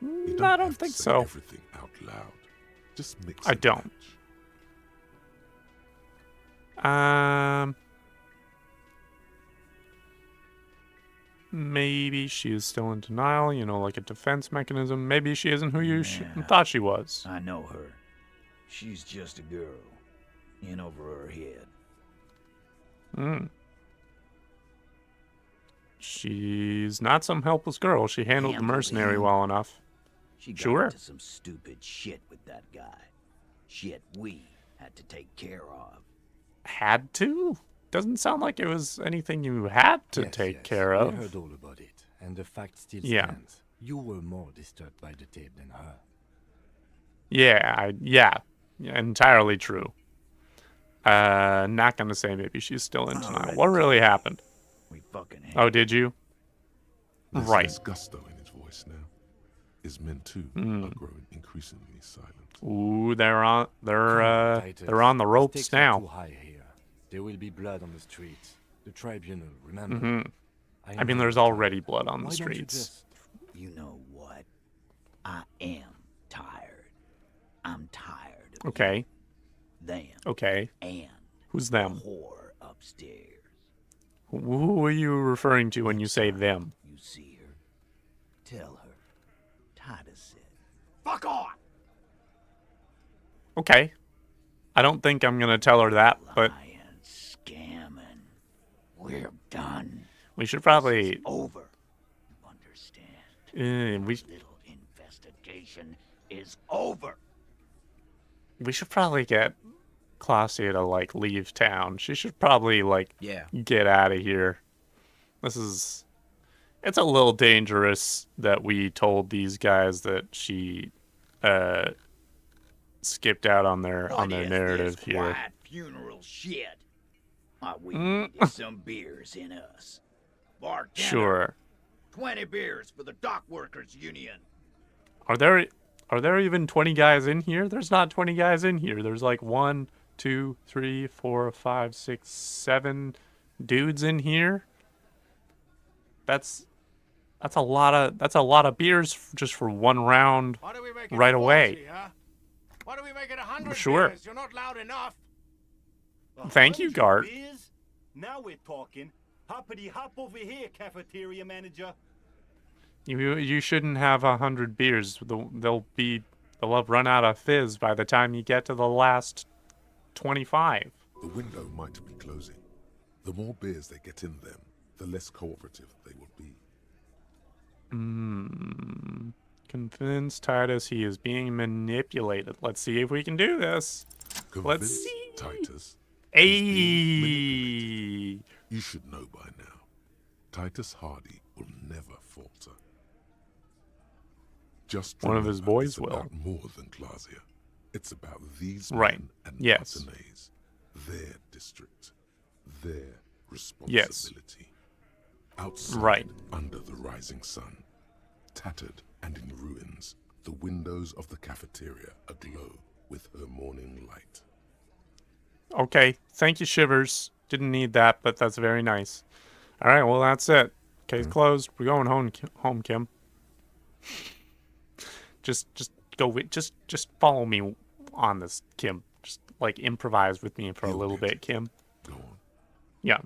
You I don't have to think say so. Everything out loud. Just mix I and don't. match. Maybe she is still in denial, like a defense mechanism. Maybe she isn't who you thought she was. I know her. She's just a girl. In over her head. She's not some helpless girl. She handled the mercenary well enough. She got Sure. into some stupid shit with that guy. Shit we had to take care of. Had to? Doesn't sound like it was anything you had to take care of. We heard all about it, and the fact still Yeah. stands. You were more disturbed by the tape than her. Yeah, entirely true. Not gonna say maybe she's still in denial. What really happened? We fucking Oh, did you? There's Right. less gusto in his voice now. His men too are growing increasingly silent. Ooh, they're on the The ropes stakes are too now. high here. There will be blood on the streets. The tribunal, remember? I mean, there's already blood on the Why don't you streets. just... You know what? I am tired. I'm tired of Okay. you, them, Okay. and Who's the them? whore upstairs. Who are you referring to when you say them? You see her. Tell her. Titus said, fuck off! Okay. I don't think I'm gonna tell her that, but Lying, scamming. We're done. we should probably. Over. You understand? We Little investigation is over. should probably get Claudia to leave town. She should probably get out of here. It's a little dangerous that we told these guys that she skipped out on their narrative here. Quiet funeral shit. We can get some beers in us. Bartender, Sure. 20 beers for the Dock Workers Union. Are there even 20 guys in here? There's not 20 guys in here. There's 1, 2, 3, 4, 5, 6, 7 dudes in here. That's a lot of beers just for one round right away. Why do we make it 100 Sure. beers? You're not loud enough. Thank you, Gart. Beers? Now we're talking. Hoppity hop over here, cafeteria manager. You shouldn't have 100 beers. They'll have run out of fizz by the time you get to the last 25. The window might be closing. The more beers they get in them, the less cooperative they will be. Convince Titus he is being manipulated. Let's see if we can do this. Let's see. Titus. Ayy. You should know by now. Titus Hardy will never falter. Just one of his boys it's will. About more than Claudia. It's about these Right. men and Yes. Martinez, their district, their responsibility. Outside, Right. under the rising sun, tattered and in ruins, the windows of the cafeteria aglow with her morning light. Okay. Thank you, Shivers. Didn't need that, but that's very nice. All right. Well, that's it. Case closed. We're going home, Kim. Just go with. Just follow me on this, Kim. Just like improvise with me for a little bit, Kim. Go on. Yeah.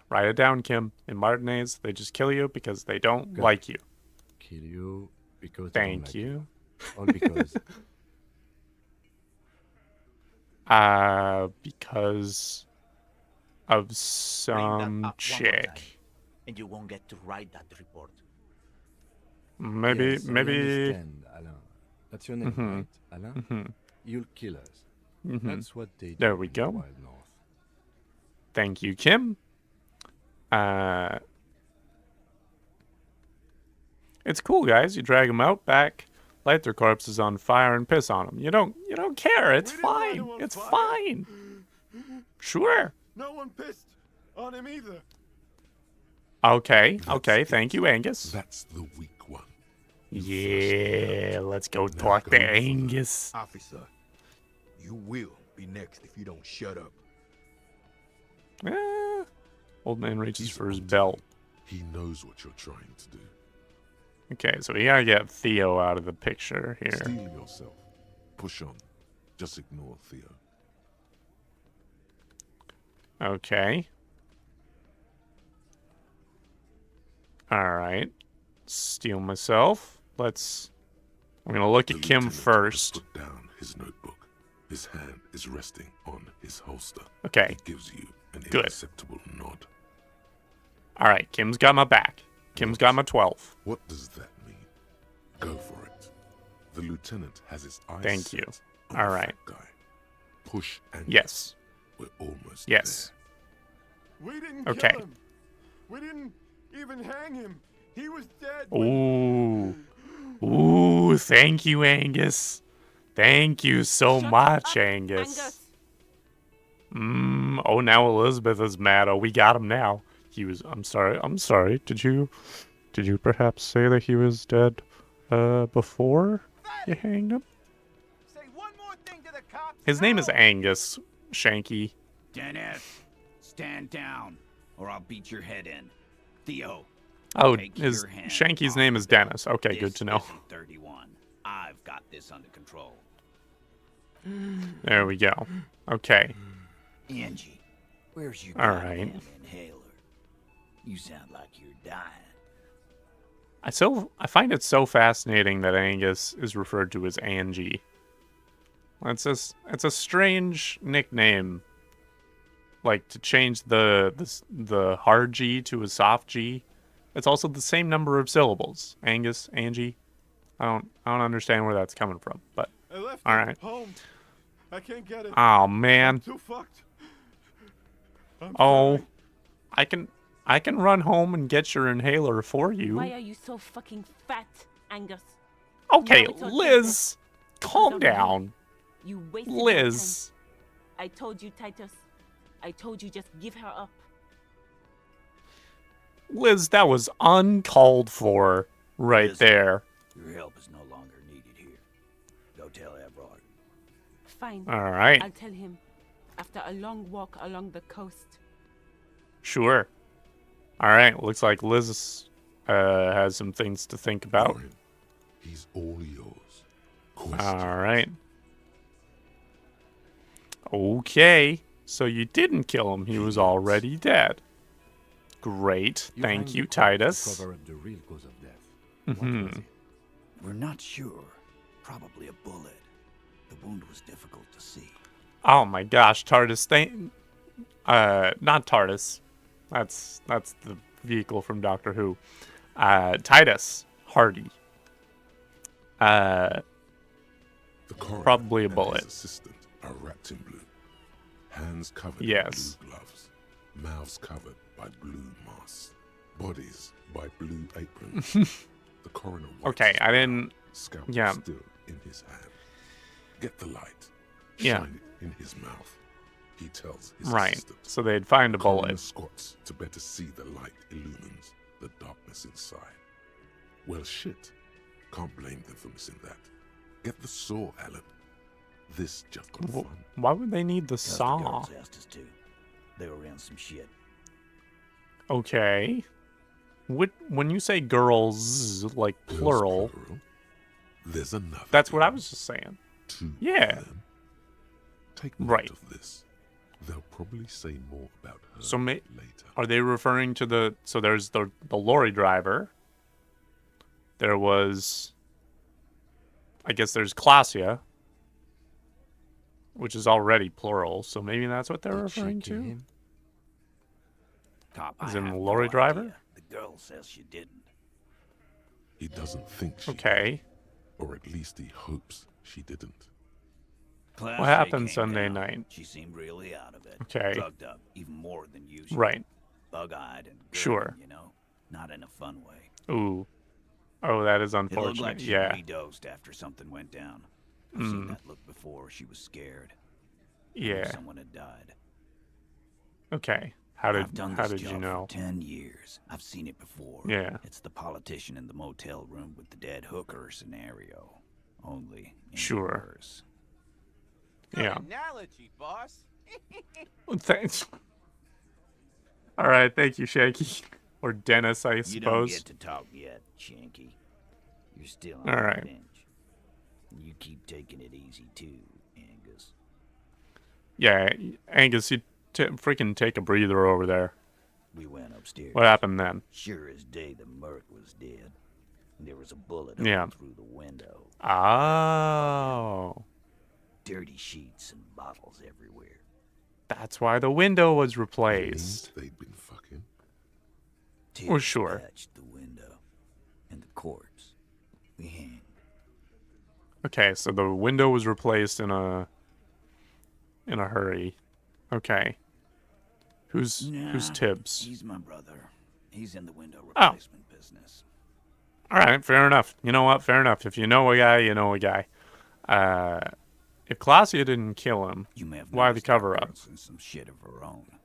Write it down, Kim. In Martinez, they just kill you because they don't like you. Kill you because Thank they don't you. Like you. All because because of some chick. And you won't get to write that report. Maybe, yes, I maybe. understand, Alain. That's your name, Mhm. right, Alain? Mhm. You'll kill us. Mhm. That's what they do. There we in the go. Wild North. Thank you, Kim. It's cool, guys. You drag them out back, light their corpses on fire, and piss on them. You don't care. It's fine. It's fine. Sure. No one pissed on him either. Okay. Okay. Thank you, Angus. That's the weak one. Yeah. Let's go talk to Angus. Officer, you will be next if you don't shut up. Old man reaches for his belt. He knows what you're trying to do. Okay, so we gotta get Theo out of the picture here. Steel yourself. Push on. Just ignore Theo. Okay. Alright. Steal myself. I'm gonna look at Kim first. Put down his notebook. His hand is resting on his holster. Okay. He gives you an Good. imperceptible nod. Alright, Kim's got my back. Kim's got my 12. What does that mean? Go for it. The lieutenant has his eyes Thank set you. on All the right. fat guy. Push and Yes. we're almost Yes. We didn't Okay. kill him. We didn't even hang him. He was dead. Ooh. Ooh, thank you, Angus. Thank you so much, Angus. Oh, now Elizabeth is mad. Oh, we got him now. I'm sorry. Did you perhaps say that he was dead before you hanged him? Say one more thing to the cops. His name is Angus, Shanky. Dennis, stand down, or I'll beat your head in. Theo. Oh, take his your hand Shanky's off name the is gun. Dennis. Okay, good This to know. isn't 31. I've got this under control. There we go. Okay. Angie, where's your All goddamn right. inhaler? You sound like you're dying. I find it so fascinating that Angus is referred to as Angie. It's a strange nickname. Like to change the hard G to a soft G. It's also the same number of syllables. Angus, Angie. I don't understand where that's coming from, but I left all it right. home. I can't get it. Oh man. I'm too fucked. I'm Oh, sorry. I can run home and get your inhaler for you. Why are you so fucking fat, Angus? Okay, Now it's all Liz, calm on me. down. You wasted Liz. your time. I told you, Titus. I told you just give her up. Liz, that was uncalled for right Liz. there. Your help is no longer needed here. Go tell Everard. Fine. All right. I'll tell him. After a long walk along the coast. Sure. All right, looks like Liz has some things to think about. He's all yours. All right. Okay. So you didn't kill him. He was already dead. Great. Thank you, Titus. Cover up the real cause of death. Mhm. What was it? We're not sure. Probably a bullet. The wound was difficult to see. Oh my gosh, TARDIS. Not TARDIS. That's the vehicle from Doctor Who. Titus Hardy. The coroner Probably a and bullet. his assistant are wrapped in blue. Hands covered Yes. in blue gloves. Mouths covered by blue masks. Bodies by blue aprons. The coroner wipes Okay, his I brow, didn't. scalpel Yeah. still in his hand. Get the light. Yeah. Shine it in his mouth. He tells his Right. assistant. So they'd find a Coroner bullet. squats to better see the light illumines the darkness inside. Well, shit. Can't blame them for missing that. Get the saw, Alan. This just got fun. Why would they need the 'Cause saw? The girls asked us to. They were in some shit. Okay. When you say girls, like plural, there's another. That's what I was just saying. Yeah. Take note right. of this. They'll probably say more about her So later. are they referring to the? So there's the lorry driver. There was. I guess there's Clausia, which is already plural. So maybe that's what they're referring to. Cop, Is I in have the no lorry driver? idea. The girl says she didn't. He doesn't think she Okay. did, or at least he hopes she didn't. Class What A happened came Sunday down. night? She seemed really out of it. Okay. Drugged up, even more than usual. Right. Bug-eyed and gurgling, Sure. you know, not in a fun way. Ooh. Oh, that is It looked unfortunate. like she Yeah. redosed after something went down. I've seen that look before. She was scared. I knew Yeah. someone had died. Okay. How I've done did this you job know? for 10 years. I've seen it before. Yeah. It's the politician in the motel room with the dead hooker scenario. Only Sure. worse. Yeah. Analogy, boss. Well, thanks. All right, thank you, Shaky, or Dennis, I suppose. You don't get to talk yet, Shanky. You're still on All the right. bench. You keep taking it easy too, Angus. Yeah, Angus, you freaking take a breather over there. We went upstairs. What happened then? Sure as day, the Merc was dead. There was a bullet Yeah. through the window. Oh. Dirty sheets and bottles everywhere. That's why the window was replaced. They'd been fucking. Well, sure. Patched the window and the corpse. We hanged. Okay, so the window was replaced in a hurry. Okay. Who's Tibbs? He's my brother. He's in the window Oh. replacement business. All right, fair enough. You know what? Fair enough. If you know a guy, you know a guy. If Clausia didn't kill him, You may have why the noticed cover that up? girl's in some shit of her own.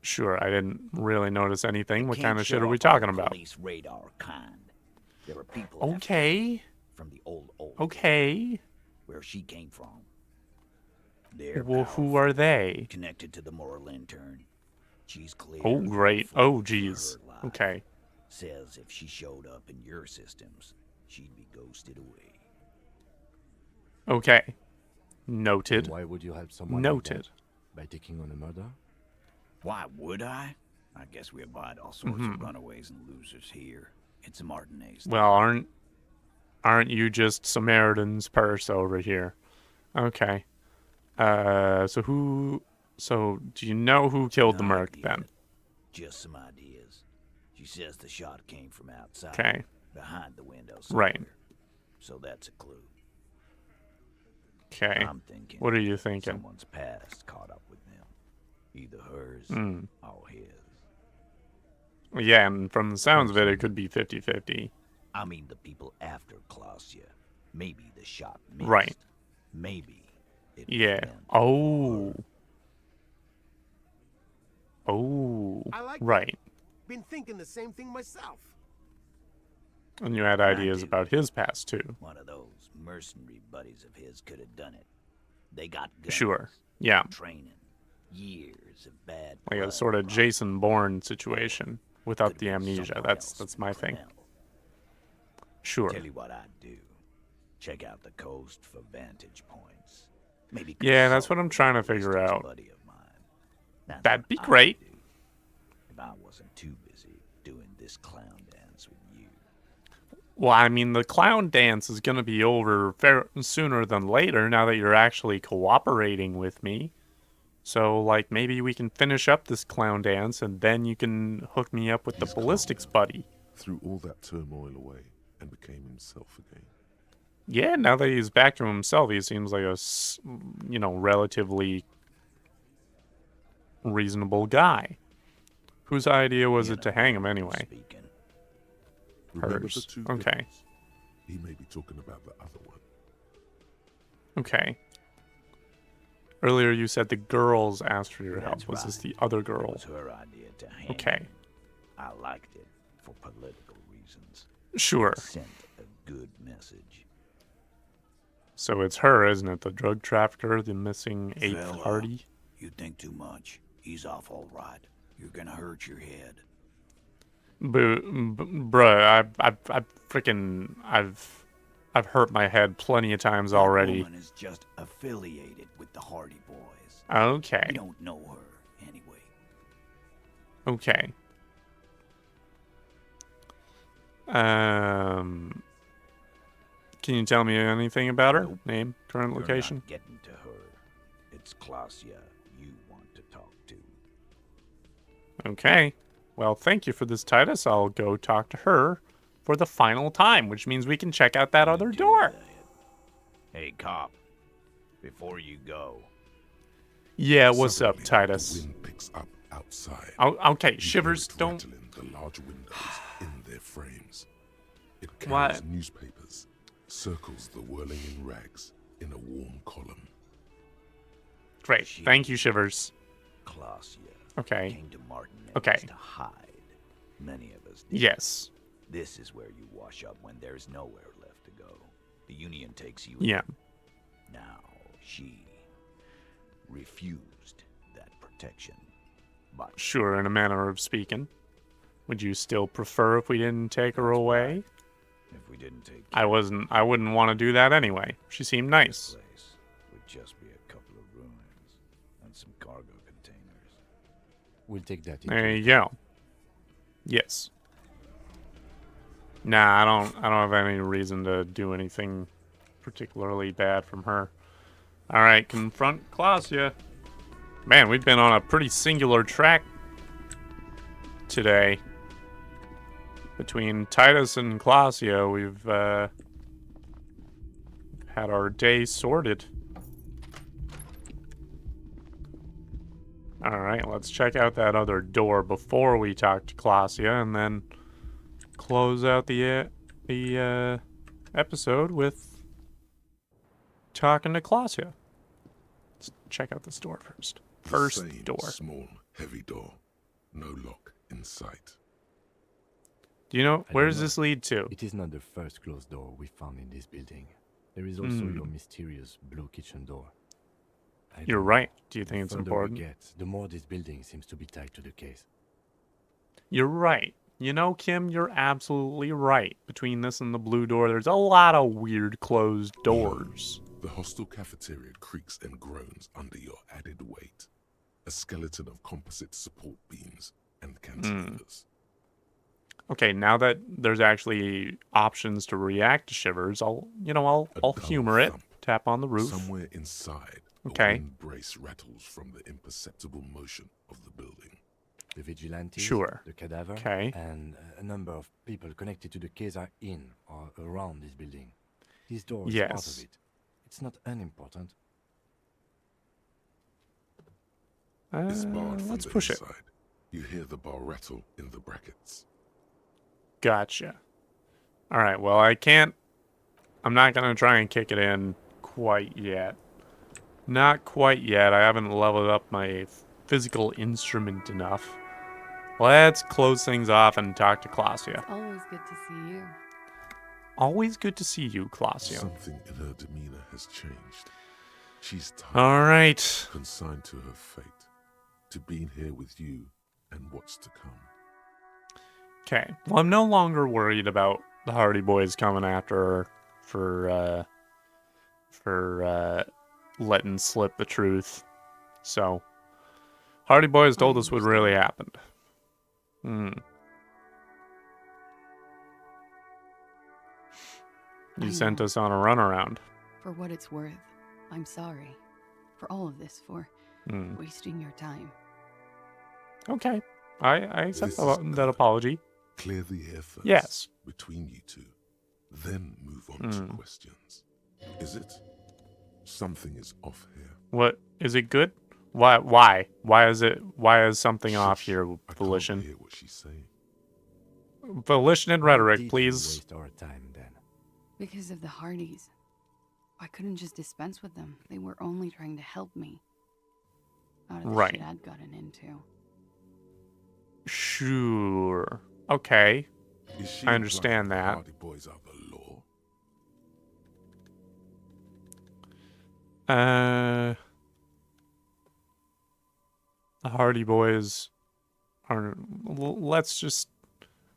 Sure, I didn't really notice anything. What Can't kind of shit show are we up on talking the about? Police radar kind. There are people after Okay. from the old Okay. where she came from. They're Well, who powerful, are they? connected to the moral intern. She's clear. Oh, great. full Oh, for geez. her life. Okay. Says if she showed up in your systems, she'd be ghosted away. Okay. Noted. Why would you help someone Noted. like that? By taking on a murder? Why would I? I guess we abide all sorts of runaways and losers here. It's a Martinez. Well, aren't you just Samaritan's purse over here? Okay. So do you know who killed the Merc then? Just some ideas. She says the shot came from outside. Okay. Behind the window Right. somewhere. So that's a clue. Okay. I'm thinking. What are you thinking? Someone's past caught up with them. Either hers or his. Yeah, and from the sounds of it, it could be 50-50. I mean the people after Clausia. Maybe the shot missed. Right. Maybe it was Yeah. them. Oh. Oh. I like Right. Been thinking the same thing myself. And you had ideas about his past, too. One of those mercenary buddies of his could have done it. They got guns, Sure. Yeah. training, years of bad Like a blood. sort of Jason Bourne situation without the amnesia. That's my thing. Sure. Tell you what I'd do. Check out the coast for vantage points. Maybe Yeah, that's what I'm trying to figure out. buddy of mine. That's That'd what be I'd great. do if I wasn't too busy doing this clown dance with you. Well, I mean, the clown dance is going to be over sooner than later now that you're actually cooperating with me. So, like, maybe we can finish up this clown dance and then you can hook me up with the ballistics buddy. Threw all that turmoil away and became himself again. Yeah, now that he's back to himself, he seems like a, relatively reasonable guy. Whose idea was it to hang him anyway? Remember the Hers. two Okay. girls? He may be talking about the other one. Okay. Earlier you said the girls asked for your help. That's Was this right. the other It girl? was her idea to hang Okay. him. I liked it for political reasons. Sure. It sent a good message. So it's her, isn't it? The drug trafficker, the missing 8th Hardy? You think too much. He's off all right. You're gonna hurt your head. Bruh, I've hurt my head plenty of times already. That woman is just affiliated with the Hardy Boys. Okay. You don't know her anyway. Okay. Can you tell me anything about her? Name, current location? You're not getting to her. It's Klasia you want to talk to. Okay. Well, thank you for this, Titus. I'll go talk to her for the final time, which means we can check out that other door. Hey, cop. Before you go. Yeah, what's up, Titus? The wind picks up outside. Okay, Shivers, don't... The large windows in their frames. It carries newspapers, circles the whirling in rags in a warm column. Great, thank you, Shivers. Klasia. Okay. Came to Martinez Okay. to hide. Many of us did. Yes. This is where you wash up when there's nowhere left to go. The Union takes you Yeah. in. Now, she refused that protection. But Sure, in a manner of speaking. Would you still prefer if we didn't take her away? if we didn't take I wouldn't want to do that anyway. She seemed nice. place, would just be a couple of ruins and some cargo containers. We'll take that. There you go. Yes. Nah, I don't have any reason to do anything particularly bad from her. All right, confront Klasia. Man, we've been on a pretty singular track today. Between Titus and Klasia, we've had our day sorted. All right, let's check out that other door before we talk to Klasia, and then close out the episode with talking to Klasia. Let's check out this door first. First The same door. Small, heavy door. No lock in sight. Do you know, I where don't does know. this lead to? It is not the first closed door we found in this building. There is also your mysterious blue kitchen door. I You're don't right. know. Do you think it's The further important? we get, the more this building seems to be tied to the case. You're right. You know, Kim, you're absolutely right. Between this and the blue door, there's a lot of weird closed doors. The hostel cafeteria creaks and groans under your added weight. A skeleton of composite support beams and cantilevers. Okay, now that there's actually options to react to shivers, I'll dull humor it. thump. Tap on the roof. Somewhere inside, Okay. a wind brace rattles from the imperceptible motion of the building. The vigilantes, Sure. the cadaver, Okay. and a number of people connected to the case are in or around this building. This door is part Yes. of it. It's not unimportant. It's barred from Let's the push it. inside. You hear the bar rattle in the brackets. Gotcha. All right, well, I'm not going to try and kick it in quite yet. Not quite yet. I haven't leveled up my physical instrument enough. Let's close things off and talk to Klasia. Always good to see you. Always good to see you, Klasia. Something in her demeanor has changed. She's tired, All right. consigned to her fate, to being here with you and what's to come. Okay. Well, I'm no longer worried about the Hardy Boys coming after her for letting slip the truth. So, Hardy Boys told us what really happened. You sent us on a runaround. For what it's worth, I'm sorry for all of this, for wasting your time. Okay. I accept This is that good. apology. Clear the air first. Yes. Between you two. Then move on to questions. Is it? Something is off here. What is it good? Why is something off here, I can't Volition? hear what she's saying. Volition and Why rhetoric, did you please. waste our time then? Because of the Hardys. I couldn't just dispense with them. They were only trying to help me out of the Right. shit I'd gotten into. Sure. Okay. Is she I understand implying that. the Hardy Boys are the law? The Hardy Boys are. Let's just.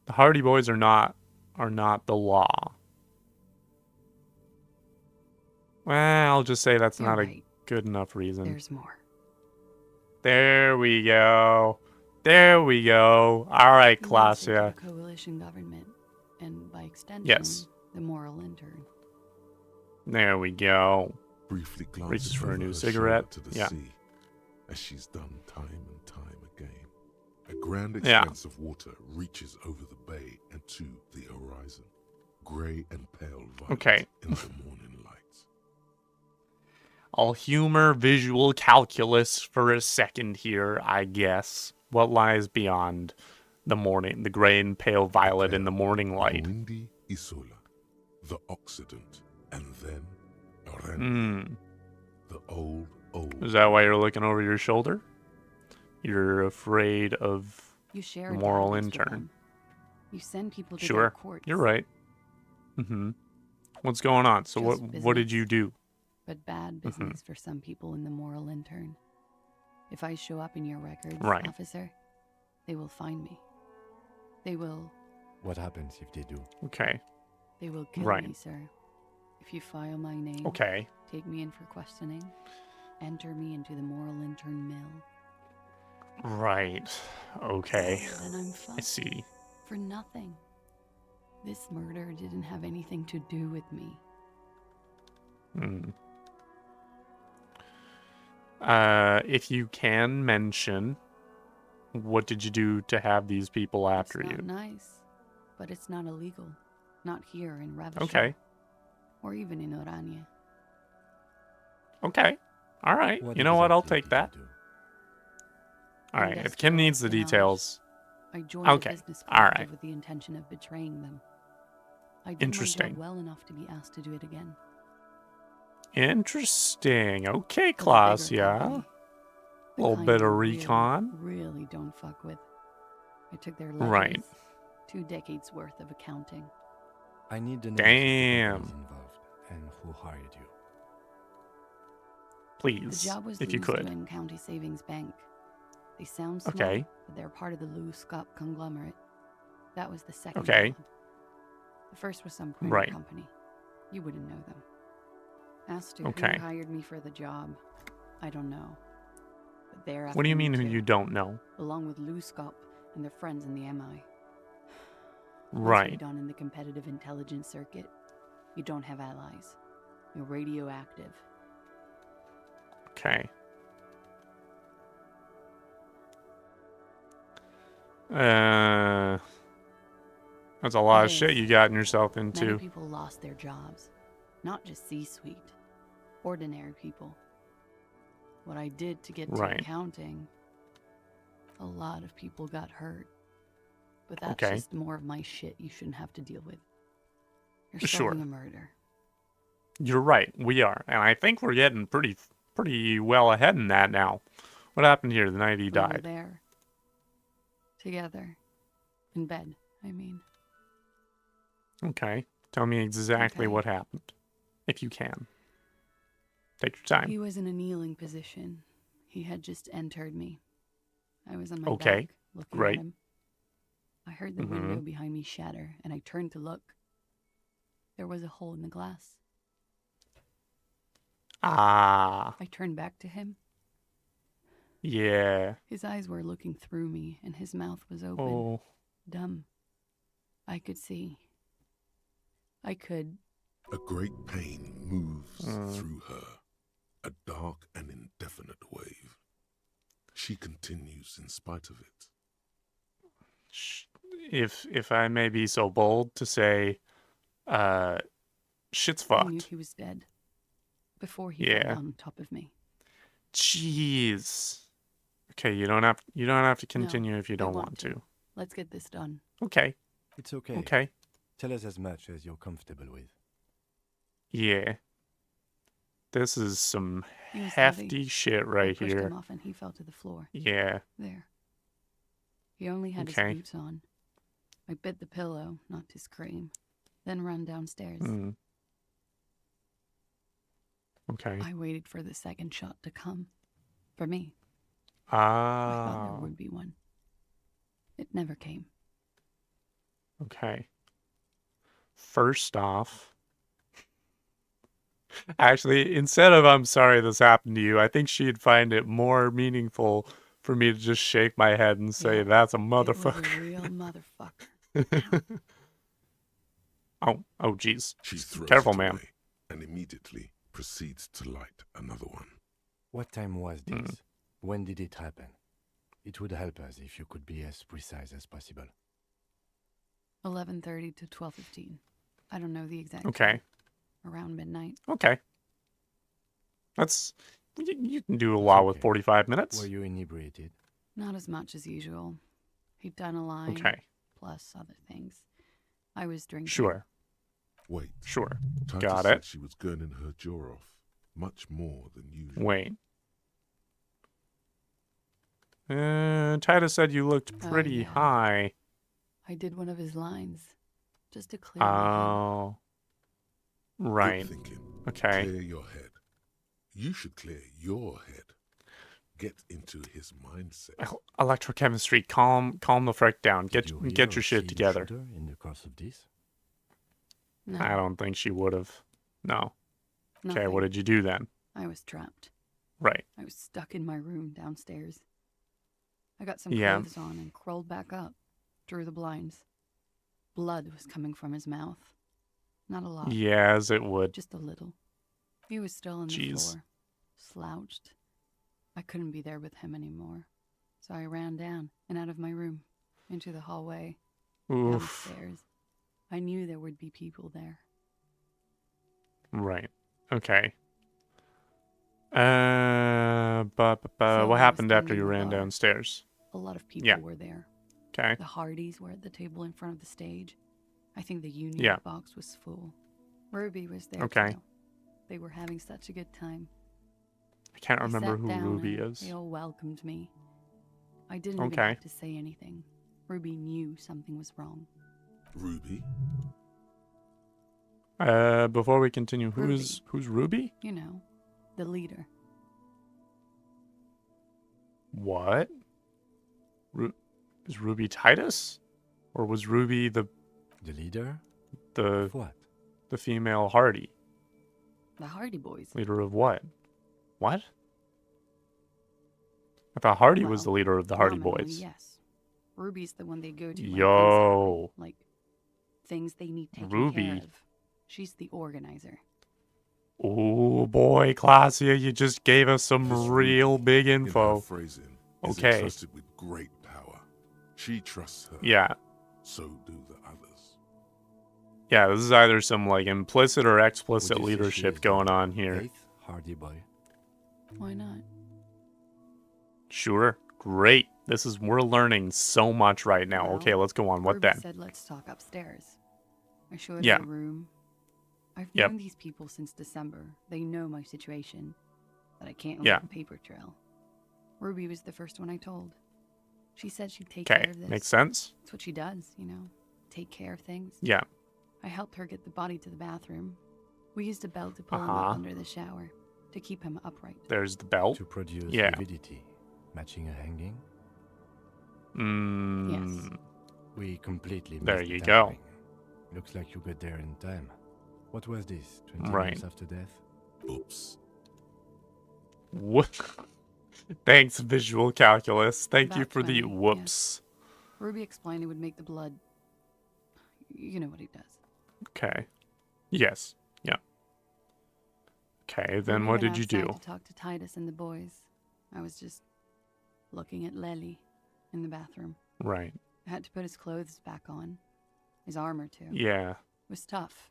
The Hardy Boys are not the law. Well, I'll just say that's not a good enough reason. There's more. There we go. There we go. All right, Klaasja. The coalition government, and by extension, yes, the moral intern. There we go. Briefly reaches glances for a over new her cigarette. shoulder to the Yeah. sea, as she's done time and time again. A grand expanse of water reaches over the bay and to the horizon, grey and pale violet in the morning lights. I'll humor visual calculus for a second here, I guess. What lies beyond the morning, the gray and pale violet in the morning light? Windy Isola, the Occident, and then Oren, the old. Is that why you're looking over your shoulder? You're afraid of the moral intern. You send people to Sure, courts. you're right. What's going on? So what did you do? But bad business for some people in the moral intern. If I show up in your records, officer, they will find me. They will... What happens if they do? Okay. They will kill me, sir. If you file my name, take me in for questioning, enter me into the moral intern mill. Right. Okay. Then I'm fucked. I see. For nothing. This murder didn't have anything to do with me. If you can mention, what did you do to have these people after It's you? not nice, but it's not illegal. Not here in Ravishore. Okay. Or even in Orania. Okay. All right. You know what? I'll take that. All right. If Kim needs the details. I joined a business collective with the intention of betraying them. I did my job well enough to be asked to do it again. Interesting. Okay, Klaasja. A little bit of recon. Really don't fuck with. I took their ledgers. 2 decades worth of accounting. I need to know involved and who hired you. Please, the job was if you could. In County Savings Bank. They sound small, but they're part of the Luscop conglomerate. That was the second job. The first was some printer company. You wouldn't know them. As to who hired me for the job, I don't know. But they're what do you mean who you don't know? Along with Luscop and their friends in the MI. Right. Once you're done in the competitive intelligence circuit, you don't have allies. You're radioactive. Okay. That's a lot of shit you gotten yourself into. Many people lost their jobs. Not just C-suite. Ordinary people. What I did to get to accounting, a lot of people got hurt. But that's just more of my shit you shouldn't have to deal with. You're solving a murder. You're right. We are. And I think we're getting pretty well ahead in that now. What happened here the night he died? We were there. Together. In bed, I mean. Okay. Tell me exactly what happened. If you can. Take your time. He was in a kneeling position. He had just entered me. I was on my back, looking at him. I heard the window behind me shatter, and I turned to look. There was a hole in the glass. Ah. I turned back to him. Yeah. His eyes were looking through me, and his mouth was open. Oh. Dumb. I could see. I could. A great pain moves through her, a dark and indefinite wave. She continues in spite of it. If I may be so bold to say, shit's fucked. I knew he was dead before he fell on top of me. Jeez. Okay, you don't have to continue if you don't want to. Let's get this done. Okay. It's okay. Okay. Tell us as much as you're comfortable with. Yeah. This is some hefty shit right here. I pushed here. him off and he fell to the floor. Yeah. There. He only had his boots on. I bit the pillow, not to scream, then ran downstairs. Okay. I waited for the second shot to come. For me. I thought there Ah. would be one. It never came. Okay. First off, actually, instead of "I'm sorry this happened to you," I think she'd find it more meaningful for me to just shake my head and say, Yeah, "That's a It was a motherfucker." real motherfucker. Oh, jeez. She throws Careful, it ma'am. away and immediately proceeds to light another one. What time was this? When did it happen? It would help us if you could be as precise as possible. 11:30 to 12:15. I don't know the exact Okay. time. Around midnight. Okay. That's... You can do a lot with 45 minutes. Were you inebriated? Not as much as usual. He'd done a line. Okay. Plus other things. I was drinking. Sure. Wait. Sure. Titus Got said it. she was gurning her jaw off, much more than usual. Wait. Titus said you looked pretty yeah. high. I did one of his lines. Just to clear my Oh. Right. Good thinking. Okay. Clear your head. You should clear your head. Get into his mindset. Electrochemistry. Calm the frick down. Get Did you hear your or shit see together. shooter in the course of this? No. I don't think she would have. No. Okay, Nothing. what did you do then? I was trapped. Right. I was stuck in my room downstairs. I got some Yeah. clothes on and crawled back up. Drew the blinds. Blood was coming from his mouth. Not a lot. Yeah, as it would. Just a little. He was still on the Jeez. floor. Slouched. I couldn't be there with him anymore. So I ran down and out of my room. Into the hallway. Oof. Downstairs. I knew there would be people there. Right. Okay. But So I what was happened after standing you in the ran bar. downstairs? A lot of people Yeah. were there. Okay. The Hardys were at the table in front of the stage. I think the union Yeah. box was full. Ruby was there Okay. too. They were having such a good time. I can't I remember sat who down Ruby and is. They all welcomed me. I didn't even Okay. have to say anything. Ruby knew something was wrong. Ruby? Before we continue, who's Ruby? You know, the leader. What? Is Ruby Titus? Or was Ruby the leader? The what? The female Hardy. The Hardy Boys. Leader of what? What? I thought Hardy was the Well, leader of the Hardy nominally, Boys. Yes. Ruby's the one they go to when things Yo. happen, like things they need taken Ruby. care of. She's the organizer. Oh boy, Classia, you just gave us some real big info. In her phrasing, is Okay. entrusted with great power. She trusts her. Yeah. So do the others. Yeah, this is either some like implicit or explicit Would you say she leadership is going the on here. Eighth Hardy boy. Why not? Sure. Great. We're learning so much right now. Well, Okay, let's go on. What Ruby then? said let's talk upstairs. I showed Yeah. her the room. I've Yep. known these people since December. They know my situation. That I can't Yeah. leave a paper trail. Ruby was the first one I told. She said she'd take Okay, care of this. makes sense. That's what she does, you know. Take care of things. Yeah. I helped her get the body to the bathroom. We used a belt to pull him Uh-huh. up under the shower. To keep him upright. There's the belt. To produce Yeah. lividity, matching a hanging. Yes. We completely There missed the you go. timing. Looks like you got there in time. What was this? 20 Right. years after death? Oops. What? Thanks, visual calculus. Thank you About for the 20, whoops. Ruby explained it would make the blood. You know what he does. Okay. Yes. Yeah. Okay, then Ruby what went did you outside do? To talk to Titus and the boys. I was just looking at Lely in the bathroom. Right. I had to put his clothes back on. His armor, too. Yeah. It was tough,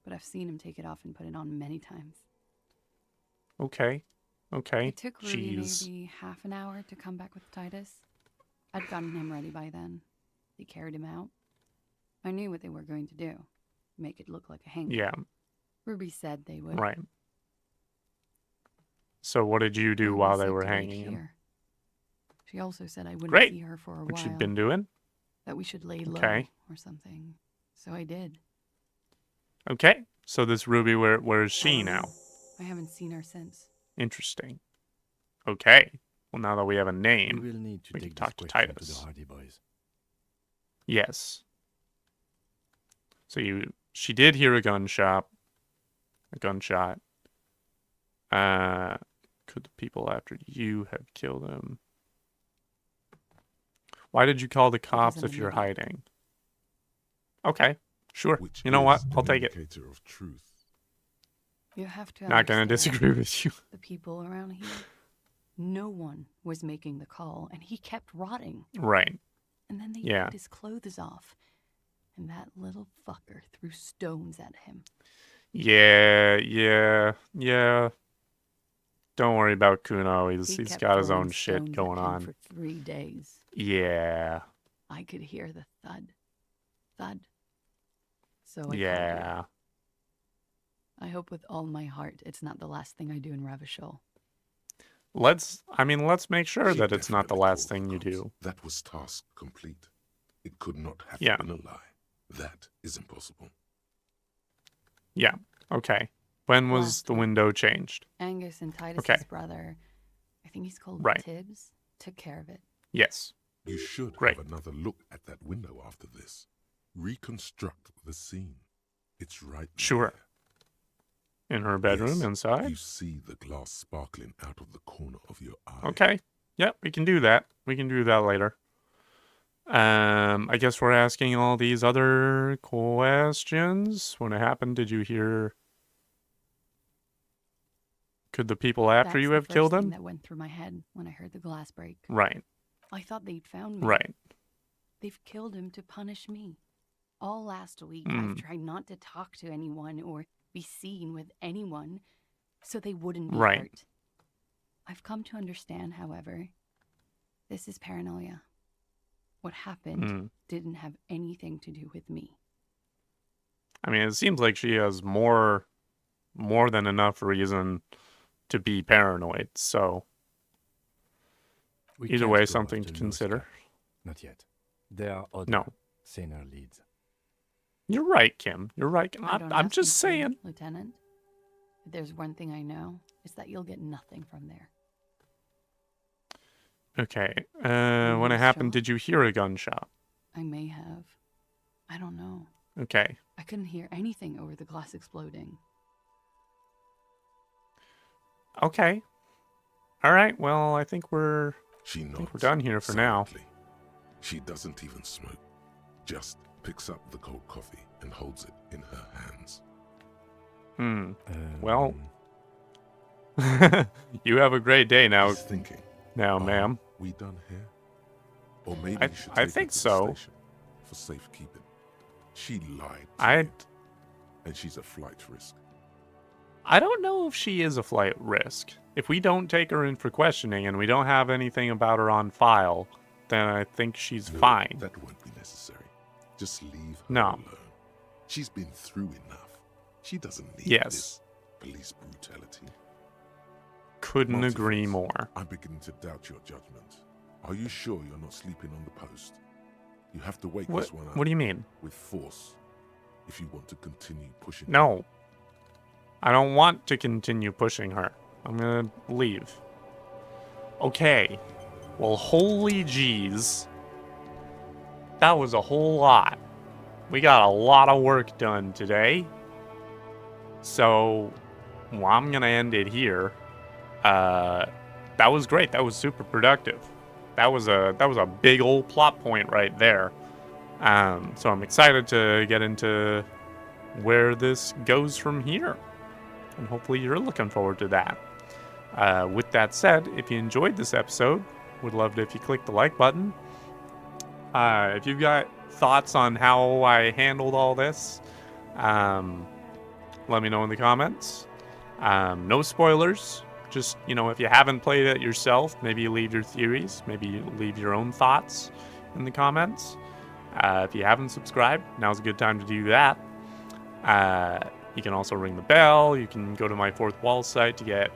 but I've seen him take it off and put it on many times. Okay. Okay. It took Ruby Jeez. maybe half an hour to come back with Titus. I'd gotten him ready by then. They carried him out. I knew what they were going to do. Make it look like a hanging. Yeah. Ruby said they would. Right. So what did you do Ruby while said they were to wait hanging him? here. She also said I wouldn't Great. see her for a What while. you've been doing? That we should lay low Okay. or something. So I did. Okay. So this Ruby, where is she now? I haven't seen her since. Interesting. Okay. Well, now that we have a name, We will need to we can take talk this to question Titus. to the Hardy Boys. Yes. So she did hear a gunshot. Could the people after you have killed him? Why did you call the cops if you're hiding? Okay, sure. Which you know what? is I'll an take it. indicator of truth. You have to Not gonna understand, disagree with you. The people around here, no one was making the call, and he kept rotting. Right. And then they Yeah. took his clothes off, and that little fucker threw stones at him. Yeah. Don't worry about Kuno. He's kept got his throwing own shit stones going at him on. for 3 days. Yeah. I could hear the thud. So I called Yeah. you. I hope with all my heart it's not the last thing I do in Ravishol. Let's make sure She that it's not the definitely last called thing the you cops. do. That was task complete. It could not have Yeah. been a lie. That is impossible. Yeah. Okay. When was Last the week. window changed? Angus and Titus's Okay. brother, I think he's called Right. Tibbs, took care of it. Yes. You should Great. have another look at that window after this. Reconstruct the scene. It's right Sure. there. In her bedroom Yes, inside? You see the glass sparkling out of the corner of your eye. Okay. Yep, we can do that. We can do that later. I guess we're asking all these other questions. When it happened, did you hear... Could the people after That's you the have killed first thing him? that went through my head when I heard the glass break. Right. I thought they'd found me. Right. They've killed him to punish me. All last week, Mm. I've tried not to talk to anyone or be seen with anyone so they wouldn't be Right. hurt. I've come to understand, however, this is paranoia. What happened didn't have anything to do with me. I mean, it seems like she has more than enough reason to be paranoid, so... We Either can't way, go something after to Luz consider. Cap. Not yet. There are other No. saner leads. You're right, Kim. You're right. I don't I'm ask just you to, saying. Lieutenant. If there's one thing I know, it's that you'll get nothing from there. Okay. When it happened, did you hear a gunshot? I may have. I don't know. Okay. I couldn't hear anything over the glass exploding. Okay. All right. Well, I think we're We're done here for now. She doesn't even smoke. Just picks up the cold coffee and holds it in her hands. Well, you have a great day now. He's thinking. Now, ma'am. We done here? Or maybe I you should think take her to the so. station for safekeeping. She lied. And she's a flight risk. I don't know if she is a flight risk. If we don't take her in for questioning and we don't have anything about her on file, then I think she's fine. That won't be necessary. Just leave her No. alone. She's been through enough. She doesn't need Yes. this police brutality. Couldn't agree more. I'm beginning to doubt your judgment. Are you sure you're not sleeping on the post? You have to wake this one up. What do you mean? With force, if you want to continue pushing. No. I don't want to continue pushing her. I'm gonna leave. Okay. Well, holy jeez. That was a whole lot. We got a lot of work done today. So, well, I'm gonna end it here. That was great. That was super productive. That was a big old plot point right there. So I'm excited to get into where this goes from here. And hopefully you're looking forward to that. With that said, if you enjoyed this episode, would love it if you click the like button. If you've got thoughts on how I handled all this, let me know in the comments. No spoilers. Just, if you haven't played it yourself, maybe you leave your theories. Maybe you leave your own thoughts in the comments. If you haven't subscribed, now's a good time to do that. You can also ring the bell. You can go to my Fourth Wall site to get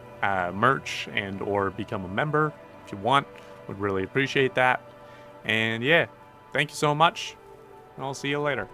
merch and or become a member if you want. Would really appreciate that. And yeah, thank you so much. And I'll see you later.